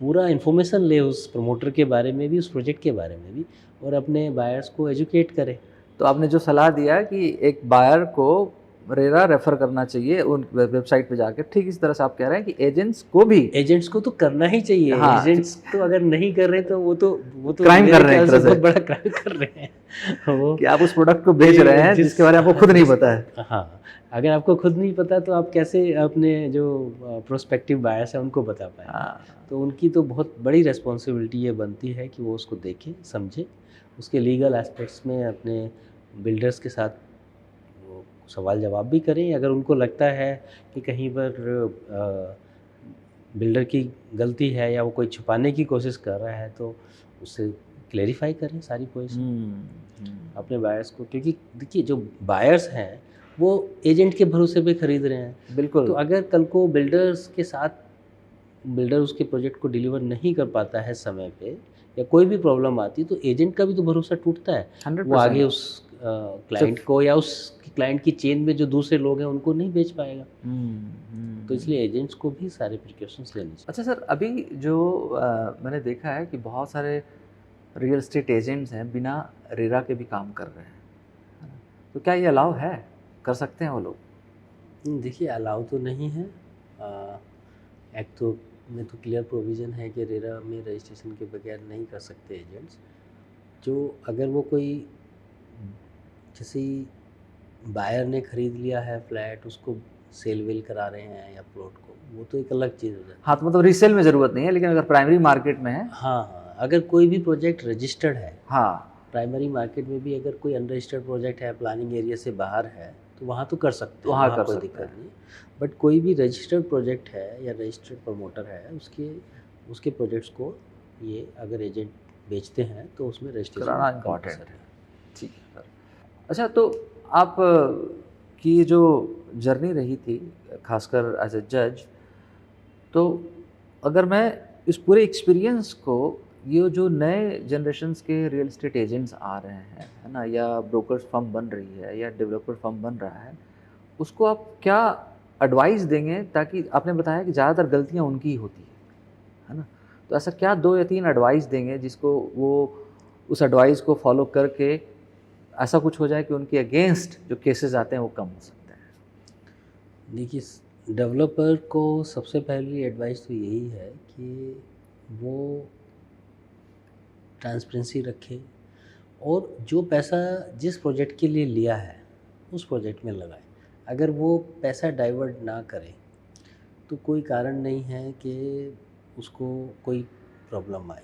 पूरा इन्फॉर्मेशन ले उस प्रमोटर के बारे में भी, उस प्रोजेक्ट के बारे में भी, और अपने बायर्स को एजुकेट करे। तो आपने जो सलाह दिया कि एक बायर को रेरा रेफर करना चाहिए उन वेबसाइट पे जाकर, ठीक इस तरह से आप कह रहे हैं कि एजेंट्स को तो करना ही चाहिए। हाँ, एजेंट्स तो अगर नहीं कर रहे तो वो तो क्राइम कर रहे हैं, बहुत बड़ा क्राइम कर रहे हैं वो कि आप उस प्रोडक्ट को बेच रहे हैं जिसके बारे में आपको खुद नहीं पता है। हाँ, अगर आपको खुद नहीं पता तो आप कैसे अपने जो प्रोस्पेक्टिव बायर्स हैं उनको बता पाएं। हाँ। तो उनकी तो बहुत बड़ी रिस्पॉन्सिबिलिटी ये बनती है कि वो उसको देखें, समझें, उसके लीगल एस्पेक्ट्स में अपने बिल्डर्स के साथ वो सवाल जवाब भी करें। अगर उनको लगता है कि कहीं पर बिल्डर की गलती है या वो कोई छुपाने की कोशिश कर रहा है तो उससे क्लेरिफाई करें सारी पोजीशन अपने बायर्स को। क्योंकि देखिए जो बायर्स हैं वो एजेंट के भरोसे पे खरीद रहे हैं। बिल्कुल। तो अगर कल को बिल्डर्स के साथ बिल्डर उसके प्रोजेक्ट को डिलीवर नहीं कर पाता है समय पे, या कोई भी प्रॉब्लम आती तो एजेंट का भी तो भरोसा टूटता है। 100%। वो आगे उस क्लाइंट को या उस क्लाइंट की चेन में जो दूसरे लोग हैं उनको नहीं बेच पाएगा। तो इसलिए एजेंट्स को भी सारे प्रिकॉशंस लेने चाहिए। अच्छा सर, अभी जो मैंने देखा है कि बहुत सारे रियल एस्टेट एजेंट्स हैं बिना रेरा के भी काम कर रहे हैं, तो क्या ये अलाउ है, कर सकते हैं वो लोग? देखिए, अलाउ तो नहीं है। एक्ट तो में तो क्लियर प्रोविज़न है कि रेरा में रजिस्ट्रेशन के बगैर नहीं कर सकते एजेंट्स। जो अगर वो कोई किसी बायर ने ख़रीद लिया है फ्लैट, उसको सेल वेल करा रहे हैं या प्लॉट को, वो तो एक अलग चीज़ हो जाती है। हाँ, तो मतलब रीसेल में ज़रूरत नहीं है, लेकिन अगर प्राइमरी मार्केट में है। हाँ, अगर कोई भी प्रोजेक्ट रजिस्टर्ड है, हाँ, प्राइमरी मार्केट में भी अगर कोई अनरजिस्टर्ड प्रोजेक्ट है, प्लानिंग एरिया से बाहर है, तो वहाँ तो कर सकते हैं, वहाँ कर कोई सकते दिक्कत हैं। नहीं। बट कोई भी रजिस्टर्ड प्रोजेक्ट है या रजिस्टर्ड प्रमोटर है, उसके प्रोजेक्ट्स को ये अगर एजेंट बेचते हैं तो उसमें रजिस्ट्रेशन कराना इम्पॉर्टेंट है। ठीक है सर। अच्छा, तो आप की जो जर्नी रही थी खासकर एज ए जज, तो अगर मैं इस पूरे एक्सपीरियंस को ये जो नए जनरेशन्स के रियल एस्टेट एजेंट्स आ रहे हैं, है ना, या ब्रोकर्स फर्म बन रही है या डेवलपर फर्म बन रहा है, उसको आप क्या एडवाइस देंगे? ताकि आपने बताया कि ज़्यादातर गलतियाँ उनकी ही होती है ना? तो ऐसा क्या 2 या 3 एडवाइस देंगे जिसको वो उस एडवाइस को फॉलो करके ऐसा कुछ हो जाए कि उनके अगेंस्ट जो केसेस आते हैं वो कम हो सकते हैं? देखिए, डेवलपर को सबसे पहली एडवाइस तो यही है कि वो ट्रांसपेरेंसी रखे और जो पैसा जिस प्रोजेक्ट के लिए लिया है उस प्रोजेक्ट में लगाए। अगर वो पैसा डाइवर्ट ना करे तो कोई कारण नहीं है कि उसको कोई प्रॉब्लम आए।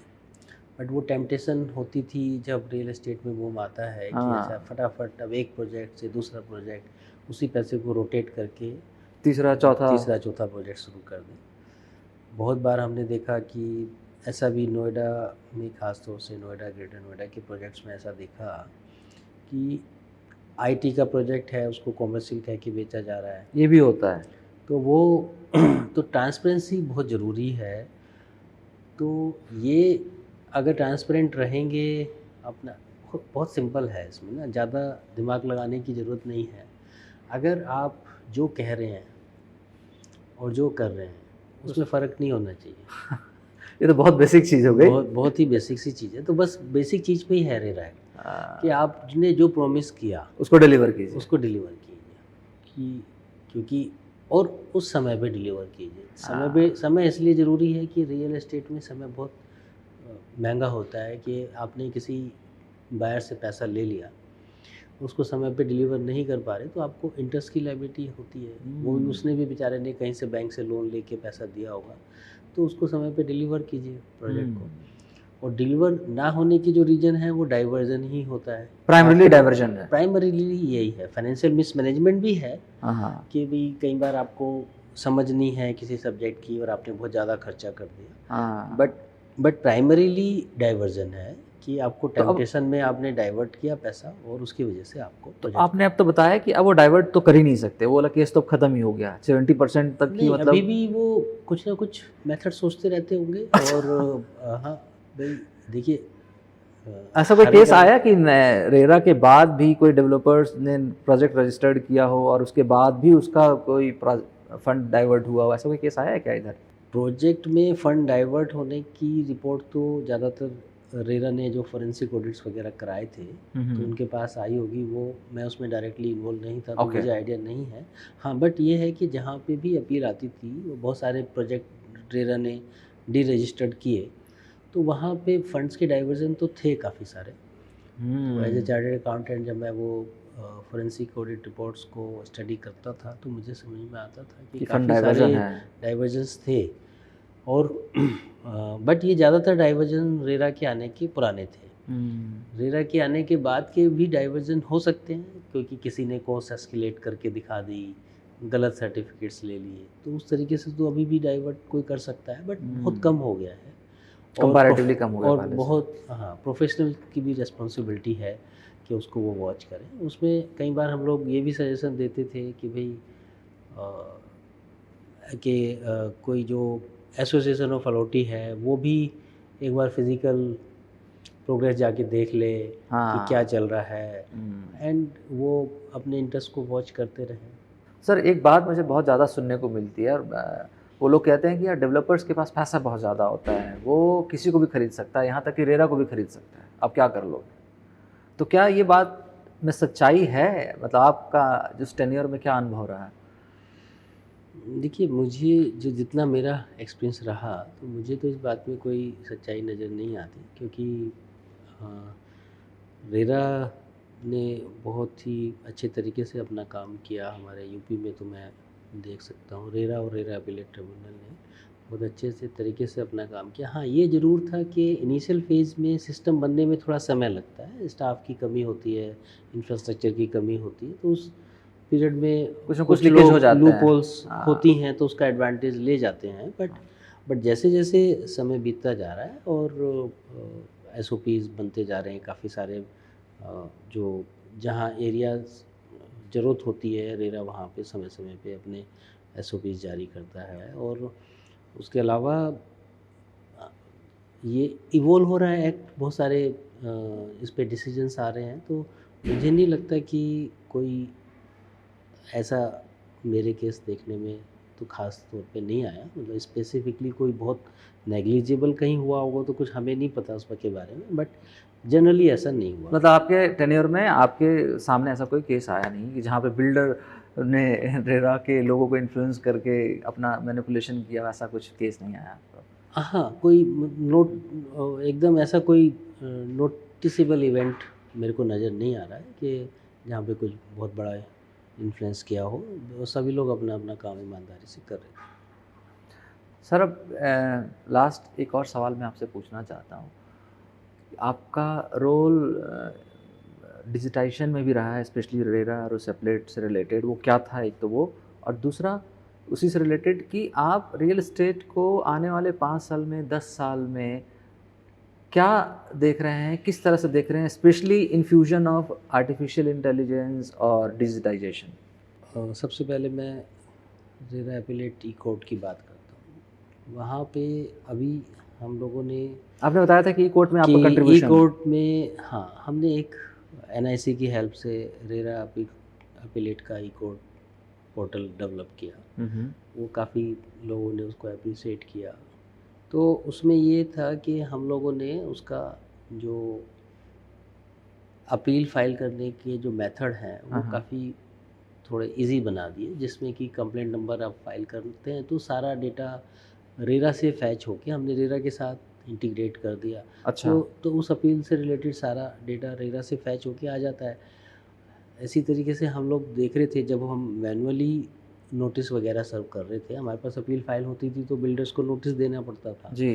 बट वो टेम्पटेशन होती थी जब रियल एस्टेट में बूम आता है कि अच्छा हाँ, फटाफट अब एक प्रोजेक्ट से दूसरा प्रोजेक्ट उसी पैसे को रोटेट करके तीसरा, चौथा। तीसरा चौथा प्रोजेक्ट शुरू कर दें। बहुत बार हमने देखा कि ऐसा भी नोएडा में, ख़ास तौर से नोएडा, ग्रेटर नोएडा के प्रोजेक्ट्स में ऐसा देखा कि आईटी का प्रोजेक्ट है, उसको कॉमर्शियल कह के बेचा जा रहा है। ये भी होता है। तो वो तो ट्रांसपेरेंसी बहुत ज़रूरी है। तो ये अगर ट्रांसपेरेंट रहेंगे अपना, बहुत सिंपल है, इसमें ना ज़्यादा दिमाग लगाने की ज़रूरत नहीं है। अगर आप जो कह रहे हैं और जो कर रहे हैं उसमें फ़र्क नहीं होना चाहिए। ये तो बहुत बेसिक चीज़ हो गई। बहुत बहुत ही बेसिक सी चीज़ है। तो बस बेसिक चीज़ पे ही है रहा है कि हाँ, आपने जो प्रॉमिस किया उसको डिलीवर कीजिए। उसको डिलीवर कीजिए। कि क्योंकि और उस समय पे डिलीवर कीजिए। समय पे, हाँ, समय इसलिए ज़रूरी है कि रियल एस्टेट में समय बहुत महंगा होता है कि आपने किसी बायर से पैसा ले लिया, उसको समय पे डिलीवर नहीं कर पा रहे तो आपको इंटरेस्ट की लायबिलिटी होती है। वो भी, उसने भी बेचारे ने कहीं से बैंक से लोन लेके पैसा दिया होगा, तो उसको समय पे डिलीवर कीजिए प्रोजेक्ट को। और डिलीवर ना होने की जो रीज़न है वो डाइवर्जन ही होता है। प्राइमरीली डाइवर्जन है। प्राइमरीली यही है। फाइनेंशियल मिसमैनेजमेंट भी है हाँ, हाँ, कि भी कई बार आपको समझ नहीं है किसी सब्जेक्ट की और आपने बहुत ज़्यादा खर्चा कर दिया। हाँ। बट प्राइमरीली डाइवर्जन है कि आपको तो अब टेम्पटेशन में आपने डाइवर्ट किया पैसा और उसकी वजह से आपको तो प्रोजेक्ट आपने अब तो बताया कि अब वो डाइवर्ट तो कर ही नहीं सकते, वो वाला केस तो अब खत्म ही हो गया, 70% तक ही नहीं, अभी मतलब। भी वो कुछ ना कुछ मेथड सोचते रहते होंगे। अच्छा। और हाँ भाई, देखिए, ऐसा कोई हर केस एक आया कि रेरा के बाद भी कोई डेवलपर्स ने प्रोजेक्ट रजिस्टर्ड किया हो और उसके बाद भी उसका कोई फंड डाइवर्ट हुआ हो, ऐसा कोई केस आया है क्या इधर? प्रोजेक्ट में फंड डाइवर्ट होने की रिपोर्ट तो ज़्यादातर रेरा ने जो फोरेंसिक ऑडिट्स वगैरह कराए थे तो उनके पास आई होगी। वो, मैं उसमें डायरेक्टली इन्वॉल्व नहीं था तो ओके। मुझे आइडिया नहीं है। हाँ, बट ये है कि जहाँ पे भी अपील आती थी वो बहुत सारे प्रोजेक्ट रेरा ने डी रजिस्टर्ड किए, तो वहाँ पे फंड्स के डाइवर्जन तो थे काफ़ी सारे। तो एज ए चार्टर्ड अकाउंटेंट जब मैं वो फोरेंसिक ऑडिट रिपोर्ट्स को स्टडी करता था तो मुझे समझ में आता था कि कि फंड काफ़ी सारे डाइवर्जन है। डाइवर्जन्स थे। और बट ये ज़्यादातर डाइवर्जन रेरा के आने के पुराने थे। रेरा के आने के बाद के भी डाइवर्जन हो सकते हैं क्योंकि किसी ने कोर्स एस्केलेट करके दिखा दी, गलत सर्टिफिकेट्स ले लिए, तो उस तरीके से तो अभी भी डाइवर्ट कोई कर सकता है, बट बहुत कम हो गया है। कंपैरेटिवली कम हो गया और पहले से। बहुत, हाँ, प्रोफेशनल की भी रिस्पॉन्सिबिलिटी है कि उसको वो वॉच करें। उसमें कई बार हम लोग ये भी सजेशन देते थे कि भाई कोई जो एसोसिएशन ऑफ अलॉटी है वो भी एक बार फिज़िकल प्रोग्रेस जाके देख ले कि क्या हाँ। चल रहा है, एंड वो अपने इंटरेस्ट को वॉच करते रहें। सर एक बात मुझे बहुत ज़्यादा सुनने को मिलती है, और वो लोग कहते हैं कि यार डेवलपर्स के पास पैसा बहुत ज़्यादा होता है, वो किसी को भी खरीद सकता है, यहाँ तक कि रेरा को भी खरीद सकता है, अब क्या कर लोगे? तो क्या ये बात में सच्चाई है? मतलब आपका जिस टेन्योर में क्या अनुभव रहा है? देखिए, मुझे जो जितना मेरा एक्सपीरियंस रहा तो मुझे तो इस बात में कोई सच्चाई नज़र नहीं आती क्योंकि हाँ, रेरा ने बहुत ही अच्छे तरीके से अपना काम किया। हमारे यूपी में तो मैं देख सकता हूँ रेरा और रेरा एपिलेट ट्रिब्यूनल ने बहुत अच्छे से तरीके से अपना काम किया। हाँ, ये ज़रूर था कि इनिशियल फेज़ में सिस्टम बनने में थोड़ा समय लगता है, स्टाफ की कमी होती है, इंफ्रास्ट्रक्चर की कमी होती है, तो उस पीरियड में कुछ ना कुछ कुछ लीकेज हो लोग जाते लूप हैं। होल्स हाँ। होती हैं तो उसका एडवांटेज ले जाते हैं। बट जैसे जैसे समय बीतता जा रहा है और एसओपीज़ बनते जा रहे हैं काफ़ी सारे, जो जहाँ एरिया ज़रूरत होती है रेरा वहाँ पे समय समय पे अपने एसओपीज़ जारी करता है। और उसके अलावा ये इवोल्व हो रहा है एक्ट, बहुत सारे इस पे डिसीजंस आ रहे हैं, तो मुझे नहीं लगता कि कोई ऐसा मेरे केस देखने में तो ख़ास तौर पे नहीं आया। मतलब स्पेसिफिकली कोई बहुत नेग्लिजिबल कहीं हुआ होगा तो कुछ हमें नहीं पता उसके बारे में, बट जनरली ऐसा नहीं हुआ। मतलब आपके टेन्योर में आपके सामने ऐसा कोई केस आया नहीं कि जहाँ पे बिल्डर ने रेरा के लोगों को इन्फ्लुएंस करके अपना मैनिपुलेशन किया, ऐसा कुछ केस नहीं आया आपको? हाँ, कोई नोट एकदम ऐसा कोई नोटिसेबल इवेंट मेरे को नज़र नहीं आ रहा है कि जहाँ पे कुछ बहुत बड़ा इन्फ्लुएंस किया हो। वो सभी लोग अपना अपना काम ईमानदारी से कर रहे हैं। सर अब लास्ट एक और सवाल मैं आपसे पूछना चाहता हूँ। आपका रोल डिजिटाइजेशन में भी रहा है, स्पेशली रेरा और उस एप्लेट से रिलेटेड, वो क्या था एक तो वो, और दूसरा उसी से रिलेटेड कि आप रियल एस्टेट को आने वाले 5 साल में 10 साल में क्या देख रहे हैं, किस तरह से देख रहे हैं, specially infusion of artificial intelligence और डिजिटाइजेशन? सबसे पहले मैं रेरा एपिलेट ई कोड की बात करता हूँ। वहाँ पे अभी हम लोगों ने आपने बताया था कि ई कोड में आपका ई कंट्रीब्यूशन। कोड में, हाँ, हमने एक NIC की हेल्प से रेरा एपिलेट का ई कोड पोर्टल डेवलप किया। वो काफ़ी लोगों ने उसको अप्रिशिएट किया। तो उसमें ये था कि हम लोगों ने उसका जो अपील फाइल करने के जो मेथड हैं वो हाँ। काफ़ी थोड़े इजी बना दिए, जिसमें कि कंप्लेंट नंबर आप फाइल करते हैं तो सारा डेटा रेरा से फैच होके हमने रेरा के साथ इंटीग्रेट कर दिया। अच्छा। तो उस अपील से रिलेटेड सारा डेटा रेरा से फैच होके आ जाता है। इसी तरीके से हम लोग देख रहे थे, जब हम मैनुअली नोटिस वगैरह सर्व कर रहे थे, हमारे पास अपील फाइल होती थी तो बिल्डर्स को नोटिस देना पड़ता था जी।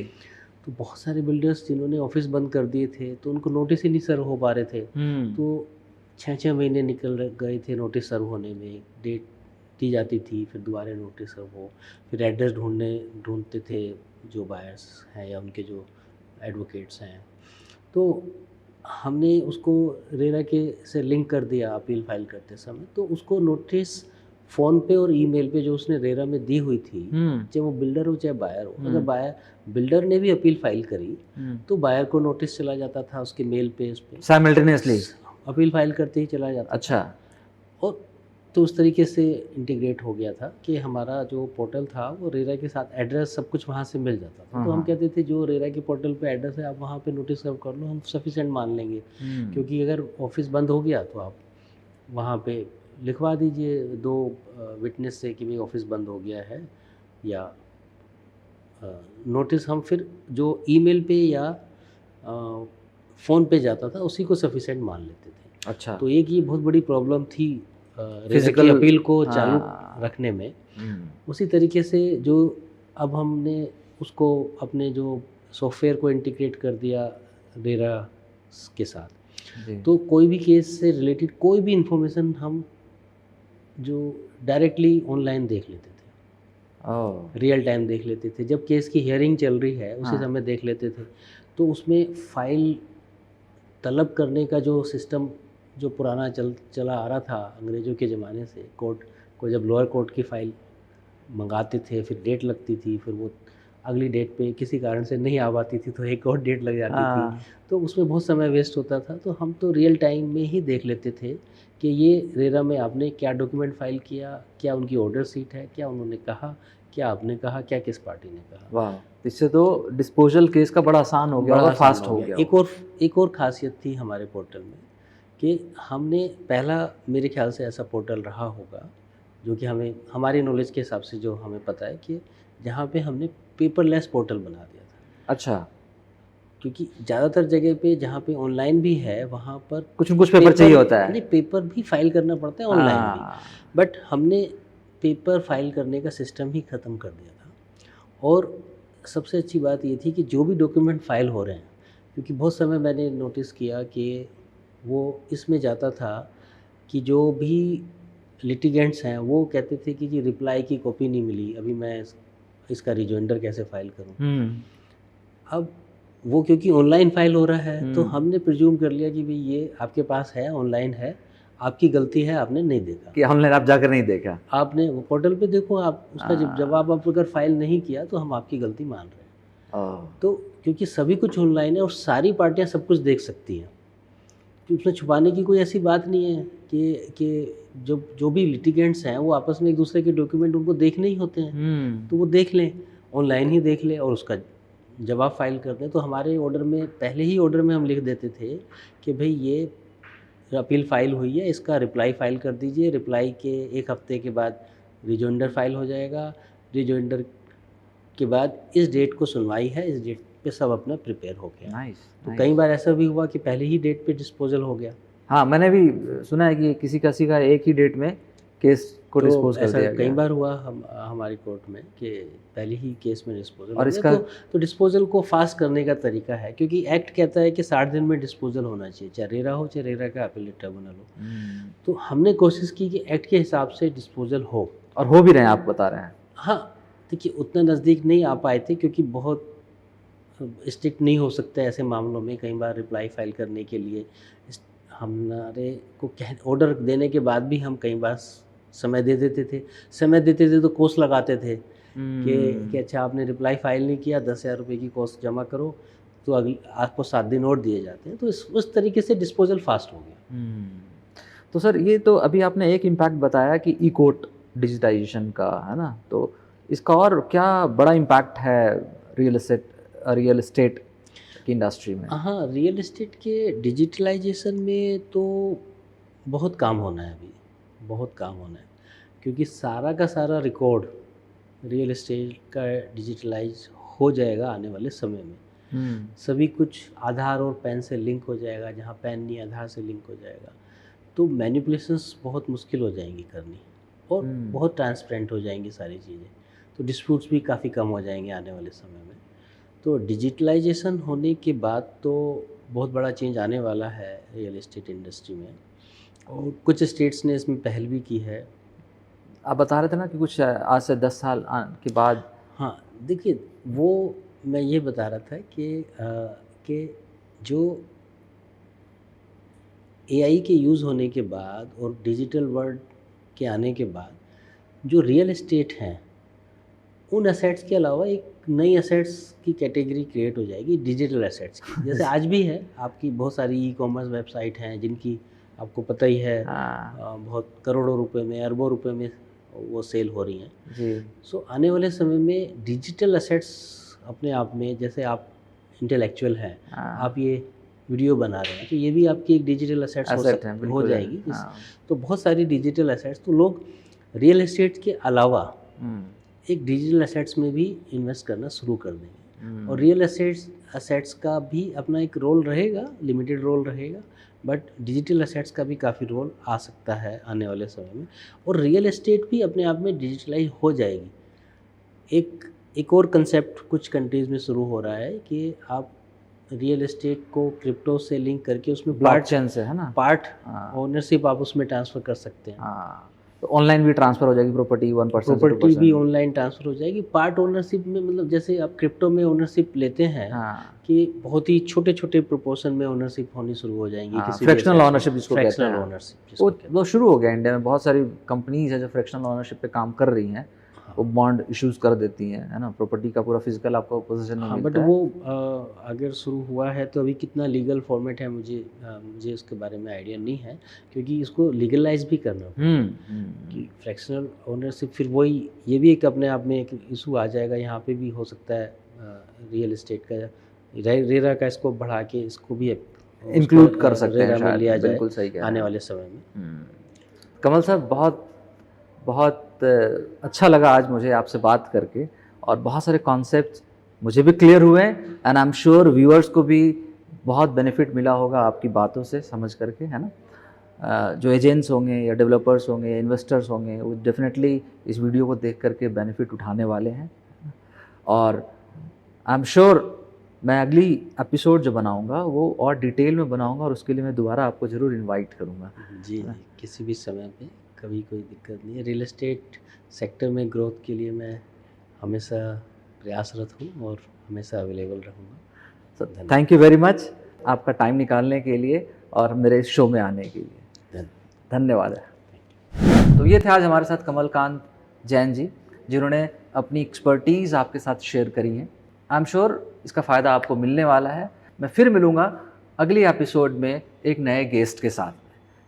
तो बहुत सारे बिल्डर्स जिन्होंने ऑफिस बंद कर दिए थे तो उनको नोटिस ही नहीं सर्व हो पा रहे थे। तो 6-6 महीने निकल गए थे नोटिस सर्व होने में। डेट दी जाती थी, फिर दोबारा नोटिस सर्व हो, फिर एड्रेस ढूंढते थे जो बायर्स हैं या उनके जो एडवोकेट्स हैं। तो हमने उसको रेरा के से लिंक कर दिया अपील फाइल करते समय, तो उसको नोटिस फ़ोन पे और ईमेल पे जो उसने रेरा में दी हुई थी, चाहे वो बिल्डर हो चाहे बायर हो, अगर बिल्डर ने भी अपील फाइल करी तो बायर को नोटिस चला जाता था उसके मेल पे, उस पे साइमल्टेनियसली अपील फाइल करते ही चला जाता। अच्छा। और तो उस तरीके से इंटीग्रेट हो गया था कि हमारा जो पोर्टल था वो रेरा के साथ एड्रेस सब कुछ वहाँ से मिल जाता था। तो हम कहते थे जो रेरा के पोर्टल पे एड्रेस है आप वहाँ पे नोटिस सर्व कर लो, हम सफिशेंट मान लेंगे। क्योंकि अगर ऑफिस बंद हो गया तो आप वहाँ पे लिखवा दीजिए 2 विटनेस से कि भाई ऑफिस बंद हो गया है, या नोटिस हम फिर जो ईमेल पे या फ़ोन पे जाता था उसी को सफिशेंट मान लेते थे। अच्छा। तो एक ये बहुत बड़ी प्रॉब्लम थी रेरा फिजिकल की अपील को चालू रखने में। उसी तरीके से जो अब हमने उसको अपने जो सॉफ्टवेयर को इंटीग्रेट कर दिया रेरा के साथ, तो कोई भी केस से रिलेटेड कोई भी इंफॉर्मेशन हम जो डायरेक्टली ऑनलाइन देख लेते थे, रियल टाइम देख लेते थे। जब केस की हियरिंग चल रही है उसी समय देख लेते थे। तो उसमें फ़ाइल तलब करने का जो सिस्टम जो पुराना चला आ रहा था अंग्रेज़ों के ज़माने से, कोर्ट को जब लोअर कोर्ट की फ़ाइल मंगाते थे, फिर डेट लगती थी, फिर वो अगली डेट पे किसी कारण से नहीं आ पाती थी तो एक और डेट लग जाती थी, तो उसमें बहुत समय वेस्ट होता था। तो हम तो रियल टाइम में ही देख लेते थे कि ये रेरा में आपने क्या डॉक्यूमेंट फाइल किया, क्या उनकी ऑर्डर सीट है, क्या उन्होंने कहा, क्या आपने कहा, क्या किस पार्टी ने कहा। वाह, इससे तो डिस्पोजल केस का बड़ा आसान हो गया और फास्ट हो गया। एक और खासियत थी हमारे पोर्टल में कि हमने पहला, मेरे ख्याल से ऐसा पोर्टल रहा होगा जो कि हमें हमारी नॉलेज के हिसाब से जो हमें पता है कि जहाँ पे हमने पेपरलेस पोर्टल बना दिया था। अच्छा। क्योंकि ज़्यादातर जगह पे जहाँ पे ऑनलाइन भी है वहाँ पर कुछ न कुछ पेपर चाहिए होता है। नहीं, पेपर भी फाइल करना पड़ता है ऑनलाइन भी, बट हमने पेपर फाइल करने का सिस्टम ही ख़त्म कर दिया था। और सबसे अच्छी बात ये थी कि जो भी डॉक्यूमेंट फाइल हो रहे हैं, क्योंकि बहुत समय मैंने नोटिस किया कि वो इसमें जाता था कि जो भी लिटिगेंट्स हैं वो कहते थे कि जी रिप्लाई की कॉपी नहीं मिली, अभी मैं इसका रिजॉइंडर कैसे फाइल करूं। अब वो क्योंकि ऑनलाइन फाइल हो रहा है तो हमने प्रिज्यूम कर लिया कि भाई ये आपके पास है, ऑनलाइन है, आपकी गलती है, आपने नहीं देखा, कि ऑनलाइन आप जाकर नहीं देखा, आपने वो पोर्टल पे देखो, आप उसका जवाब आप अगर फाइल नहीं किया तो हम आपकी गलती मान रहे हैं। तो क्योंकि सभी कुछ ऑनलाइन है और सारी पार्टियां सब कुछ देख सकती हैं, कि उसमें छुपाने की कोई ऐसी बात नहीं है कि जो भी लिटिगेंट्स हैं वो आपस में एक दूसरे के डॉक्यूमेंट उनको देखने ही होते हैं, तो वो देख लें, ऑनलाइन ही देख लें और उसका जवाब फाइल कर दें। तो हमारे ऑर्डर में, पहले ही ऑर्डर में हम लिख देते थे कि भाई ये अपील फाइल हुई है, इसका रिप्लाई फाइल कर दीजिए, रिप्लाई के 1 हफ्ते के बाद रिजोइंडर फाइल हो जाएगा, रिजोइंडर के बाद इस डेट को सुनवाई है, इस डेट पे सब अपना प्रिपेयर हो गया। नाइस। तो कई बार ऐसा भी हुआ कि पहले ही डेट पे डिस्पोजल हो गया। हाँ, मैंने भी सुना है कि किसी का एक ही डेट में केस को तो डिस्पोज कर ऐसा दिया कई गया। बार हुआ हमारी कोर्ट में कि पहले ही केस में डिस्पोजल और हो इसका गया। तो डिस्पोजल को फास्ट करने का तरीका है, क्योंकि एक्ट कहता है कि 60 दिन में डिस्पोजल होना चाहिए, चाहे रेरा हो चाहे रेरा का अपीलेट ट्रिब्यूनल हो। तो हमने कोशिश की कि एक्ट के हिसाब से डिस्पोजल हो, और हो भी रहे हैं, आप बता रहे हैं। हाँ, देखिए उतना नज़दीक नहीं आ पाए थे क्योंकि बहुत स्ट्रिक्ट नहीं हो सकता ऐसे मामलों में। कई बार रिप्लाई फाइल करने के लिए हमारे को ऑर्डर देने के बाद भी हम कई बार समय दे देते थे तो कोर्स लगाते थे कि अच्छा आपने रिप्लाई फाइल नहीं किया, 10,000 रुपये की कॉस्ट जमा करो, तो अगले आपको 7 दिन और दिए जाते हैं। तो उस तरीके से डिस्पोजल फास्ट हो गया। तो सर ये तो अभी आपने एक इम्पैक्ट बताया कि ई कोर्ट डिजिटाइजेशन का, है ना, तो इसका और क्या बड़ा इम्पैक्ट है रियल एस्टेट की इंडस्ट्री में? हाँ, रियल एस्टेट के डिजिटलाइजेशन में तो बहुत काम होना है, अभी बहुत काम होना है, क्योंकि सारा का सारा रिकॉर्ड रियल एस्टेट का डिजिटलाइज हो जाएगा आने वाले समय में। सभी कुछ आधार और पैन से लिंक हो जाएगा, जहाँ पैन नहीं आधार से लिंक हो जाएगा। तो मैनिपुलेशंस बहुत मुश्किल हो जाएंगी करनी, और बहुत ट्रांसपेरेंट हो जाएंगी सारी चीज़ें। तो डिस्प्यूट्स भी काफ़ी कम हो जाएंगे आने वाले समय में। तो डिजिटलाइजेशन होने के बाद तो बहुत बड़ा चेंज आने वाला है रियल एस्टेट इंडस्ट्री में, और कुछ स्टेट्स ने इसमें पहल भी की है। आप बता रहे थे ना कि कुछ आज से 10 साल के बाद। हाँ, देखिए वो मैं ये बता रहा था कि जो एआई के यूज़ होने के बाद और डिजिटल वर्ल्ड के आने के बाद जो रियल एस्टेट हैं, उन एसेट्स के अलावा एक नई एसेट्स की कैटेगरी क्रिएट हो जाएगी, डिजिटल एसेट्स की। जैसे आज भी है, आपकी बहुत सारी ई कॉमर्स वेबसाइट हैं जिनकी आपको पता ही है बहुत करोड़ों रुपए में, अरबों रुपए में वो सेल हो रही हैं जी। सो आने वाले समय में डिजिटल एसेट्स अपने आप में, जैसे आप इंटेलेक्चुअल हैं, आप ये वीडियो बना रहे हैं, तो ये भी आपकी एक डिजिटल एसेट्स हो जाएगी। तो बहुत सारी डिजिटल एसेट्स, तो लोग रियल एस्टेट के अलावा एक डिजिटल एसेट्स में भी इन्वेस्ट करना शुरू कर देंगे। और रियल एसेट्स का भी अपना एक रोल रहेगा, लिमिटेड रोल रहेगा, बट डिजिटल एसेट्स का भी काफ़ी रोल आ सकता है आने वाले समय में। और रियल एस्टेट भी अपने आप में डिजिटलाइज हो जाएगी। एक और कंसेप्ट कुछ कंट्रीज़ में शुरू हो रहा है कि आप रियल एस्टेट को क्रिप्टो से लिंक करके उसमें ब्लॉकचेन से, है ना, पार्ट ओनरशिप आप उसमें ट्रांसफ़र कर सकते हैं। तो ऑनलाइन भी ट्रांसफ़र हो जाएगी प्रॉपर्टी 1% प्रॉपर्टी भी ऑनलाइन ट्रांसफ़र हो जाएगी। पार्ट ओनरशिप में मतलब जैसे आप क्रिप्टो में ओनरशिप लेते हैं कि बहुत ही छोटे छोटे प्रोपोर्शन में ओनरशिप होनी शुरू हो जाएंगी। किसी फ्रैक्शनल ओनरशिप जिसको कहते हैं, फ्रैक्शनल ओनरशिप वो शुरू हो गया इंडिया में। बहुत सारी कंपनीज है जो फ्रैक्शनल ओनरशिप पे काम कर रही हैं, वो बॉन्ड इश्यूज कर देती हैं, है ना, प्रॉपर्टी का पूरा फिजिकल आपको पोजीशन में मिलता बट है। वो अगर शुरू हुआ है तो अभी कितना लीगल फॉर्मेट है मुझे उसके बारे में आइडिया नहीं है, क्योंकि इसको लीगलाइज भी करना कि फ्रैक्शनल ओनरशिप, फिर वही ये भी एक अपने आप में एक इशू आ जाएगा। यहाँ पे भी हो सकता है रियल एस्टेट का रेरा का इसको बढ़ा के इसको भी इंक्लूड कर सकते हैं शायद, लिया जाए। बिल्कुल सही कह रहे हैं आने वाले समय में। कमल साहब, बहुत बहुत अच्छा लगा आज मुझे आपसे बात करके, और बहुत सारे कॉन्सेप्ट्स मुझे भी क्लियर हुए, and I am sure viewers को भी बहुत बेनिफिट मिला होगा आपकी बातों से समझ करके, है ना। जो एजेंट्स होंगे या डेवलपर्स होंगे या इन्वेस्टर्स होंगे, वो डेफिनेटली इस वीडियो को देख करके बेनिफिट उठाने वाले हैं। और आई एम श्योर मैं अगली एपिसोड जो बनाऊंगा वो और डिटेल में बनाऊंगा, और उसके लिए मैं दोबारा आपको ज़रूर इनवाइट करूंगा। जी, किसी भी समय पे कभी कोई दिक्कत नहीं है। रियल एस्टेट सेक्टर में ग्रोथ के लिए मैं हमेशा प्रयासरत हूँ और हमेशा अवेलेबल रहूँगा। थैंक यू वेरी मच आपका टाइम निकालने के लिए और मेरे इस शो में आने के लिए धन्यवाद है। तो ये थे आज हमारे साथ कमलकांत जैन जी, जिन्होंने अपनी एक्सपर्टीज़ आपके साथ शेयर करी है। आई एम श्योर इसका फ़ायदा आपको मिलने वाला है। मैं फिर मिलूँगा अगली एपिसोड में एक नए गेस्ट के साथ।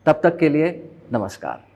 तब तक के लिए नमस्कार।